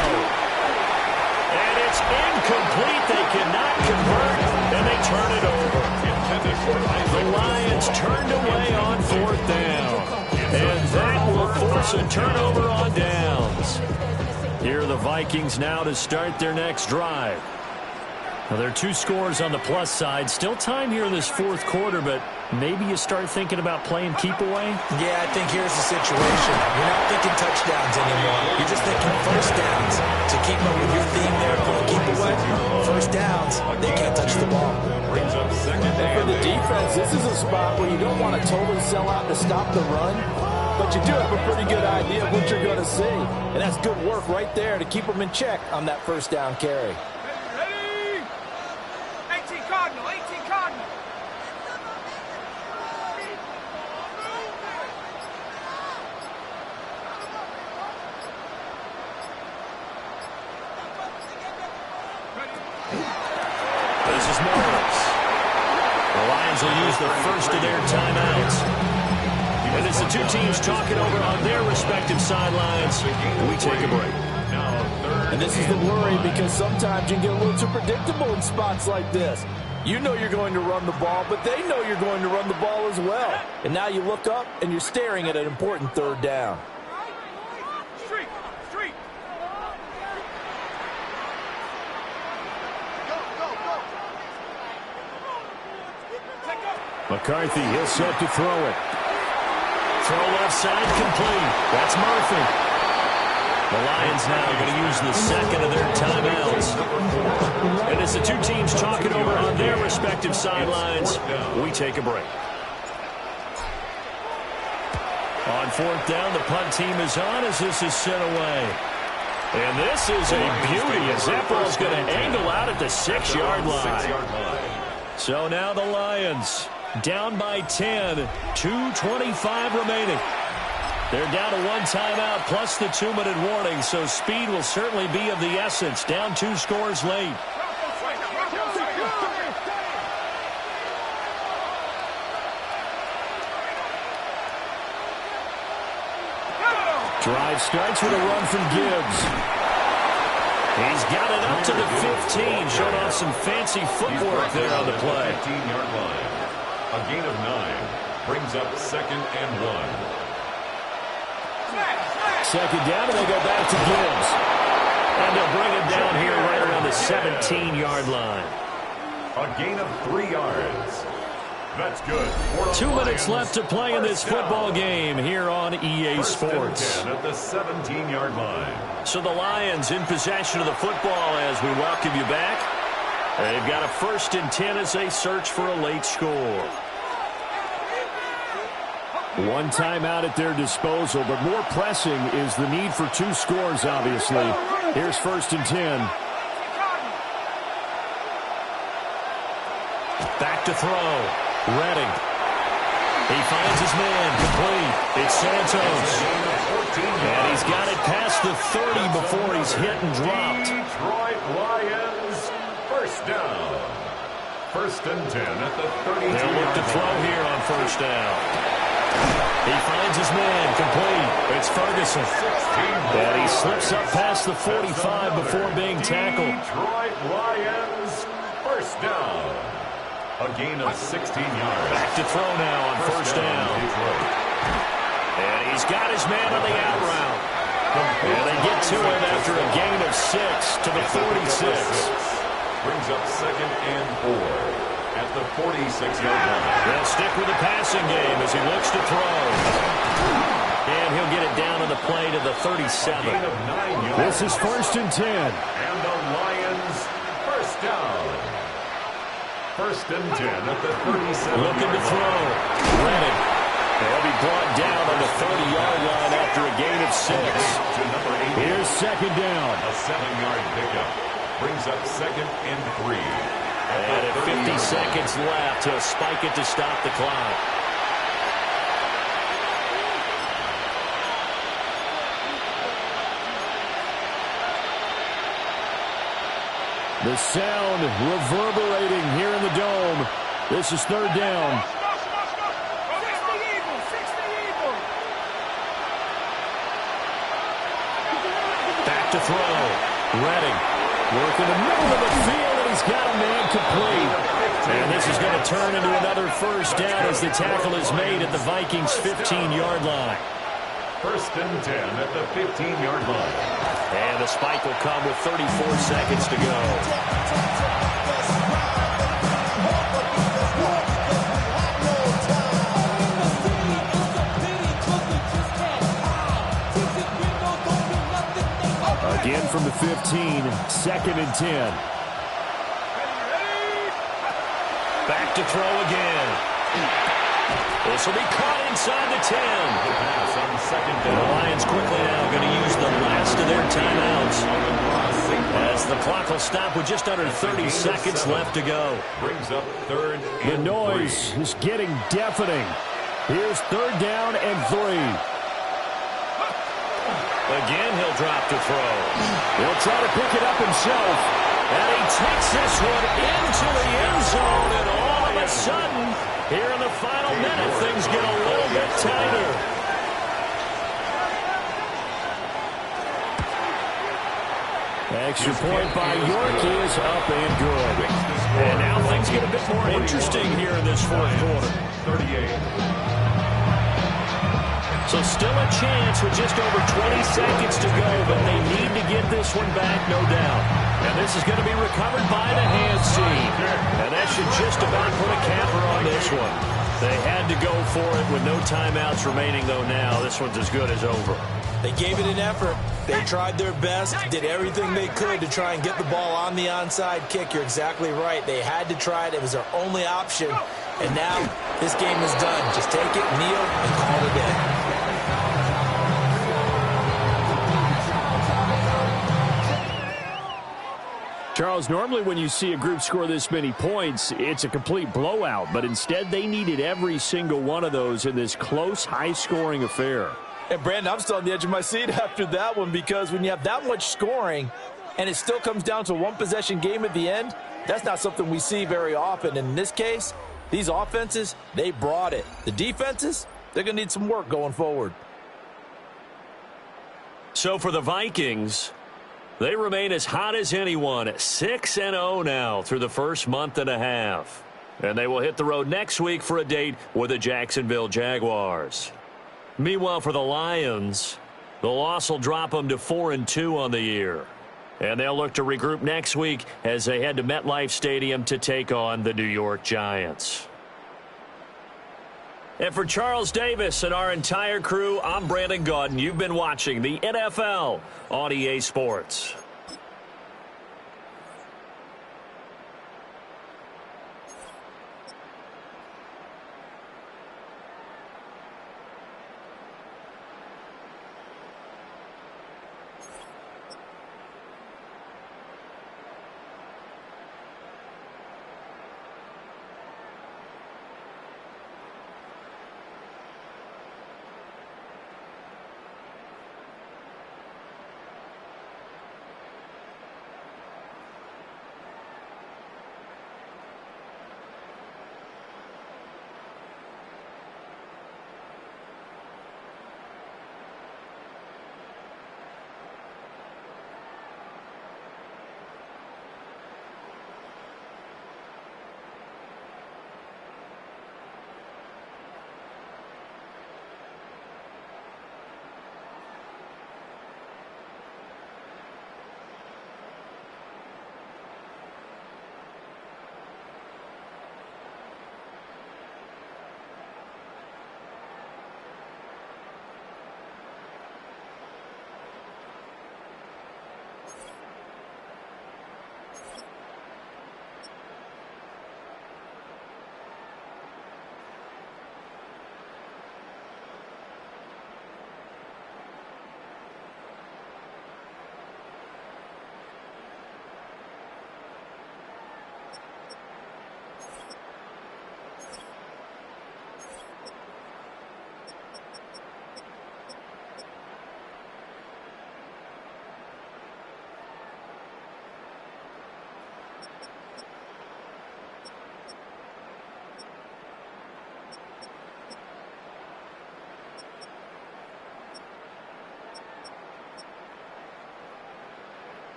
And it's incomplete. They cannot convert, and they turn it over. The Lions turned away on fourth down. And that will force a turnover on downs. Here are the Vikings now to start their next drive. Now, there are 2 scores on the plus side. Still time here in this fourth quarter, but maybe you start thinking about playing keep away? Yeah, I think here's the situation. You're not thinking touchdowns anymore. You're just thinking first downs. To keep up with your theme there, playing keep away, first downs, they can't touch the ball. Brings up second And for and the defense, this is a spot where you don't want to totally sell out to stop the run, but you do have a pretty good idea of what you're going to see. And that's good work right there to keep them in check on that first down carry. Ready? 18 Cardinal, 18 Cardinal. This is Morris. The Lions will use the first of their timeouts. And as the 2 teams talking over on their respective sidelines, we take a break. And this is the worry, because sometimes you can get a little too predictable in spots like this. You know you're going to run the ball, but they know you're going to run the ball as well. And now you look up and you're staring at an important third down. Street, street. McCarthy, he'll set to throw it. Throw left side, complete. That's Murphy. The Lions now going to use the second of their timeouts. And as the 2 teams talking over on their respective sidelines, we take a break. On fourth down, the punt team is on as this is sent away. And this is a beauty as that ball's going to angle out at the 6-yard line. So now the Lions down by 10, 2:25 remaining. They're down to 1 timeout plus the 2-minute warning, so speed will certainly be of the essence. Down 2 scores late. Drive starts with a run from Gibbs. He's got it up to the 15, showing off some fancy footwork there on the play. 15-yard line. A gain of 9 brings up second and 1. Second down, and they go back to Gibbs. And they'll bring it down here right around the 17-yard line. A gain of 3 yards. That's good. 2 minutes left to play in this football game here on EA Sports. At the 17-yard line. So the Lions in possession of the football as we welcome you back. They've got a 1st and 10 as they search for a late score. 1 timeout at their disposal, but more pressing is the need for 2 scores, obviously. Here's 1st and 10. Back to throw. Redding. He finds his man. Complete. It's Santos. And he's got it past the 30 before he's hit and dropped. Detroit Lions, first down. 1st and 10 at the 32. They'll look to throw here on 1st down. He finds his man. Complete. It's Ferguson. And he slips up past the 45 before being tackled. Detroit Lions, first down. A gain of 16 yards. Back to throw now on 1st down. And he's got his man on the out route. And they get to him after a gain of 6 to the 46. Brings up second and 4 at the 46-yard line. They'll stick with the passing game as he looks to throw. And he'll get it down on the play to the 37. Gain of 9 yards. This is 1st and 10. And the Lions, first down. 1st and 10 at the 37. Looking to throw. Redding. They'll be brought down on the 30-yard line after a gain of 6. To number 8. Here's 2nd down. A 7-yard pickup. Brings up 2nd and 3. And at 50 seconds left, he'll spike it to stop the clock. The sound reverberating here in the dome. This is 3rd down. Back to throw. Redding working the middle of the field, and he's got a man complete. And this is going to turn into another 1st down as the tackle is made at the Vikings' 15-yard line. 1st and 10 at the 15-yard line. And the spike will come with 34 seconds to go. Again from the 15, 2nd and 10. Back to throw again. This will be caught inside the 10. And the Lions quickly now going to use the last of their timeouts, as the clock will stop with just under 30 seconds left to go. Brings up 3rd and the noise 3. is getting deafening. Here's 3rd down and 3. Again, he'll drop to throw. He'll try to pick it up himself. And he takes this one into the end zone. And all of a sudden, here in the final minute, things get a little bit tighter. Extra point by York is up and good. And now things get a bit more interesting here in this 4th quarter. 38. So still a chance with just over 20 seconds to go, but they need to get this one back, no doubt. And this is going to be recovered by the hands team. And that should just about put a capper on this one. They had to go for it with no timeouts remaining, though, now. This one's as good as over. They gave it an effort. They tried their best, did everything they could to try and get the ball on the onside kick. You're exactly right. They had to try it. It was their only option. And now this game is done. Just take it, kneel, and call it a day. Charles, normally when you see a group score this many points, it's a complete blowout. But instead, they needed every single one of those in this close, high-scoring affair. And, Brandon, I'm still on the edge of my seat after that one, because when you have that much scoring and it still comes down to a one-possession game at the end, that's not something we see very often. And in this case, these offenses, they brought it. The defenses, they're going to need some work going forward. So for the Vikings, they remain as hot as anyone, 6-0 now through the first month and a half. And they will hit the road next week for a date with the Jacksonville Jaguars. Meanwhile, for the Lions, the loss will drop them to 4-2 on the year. And they'll look to regroup next week as they head to MetLife Stadium to take on the New York Giants. And for Charles Davis and our entire crew, I'm Brandon Gaudin. You've been watching the NFL on EA Sports.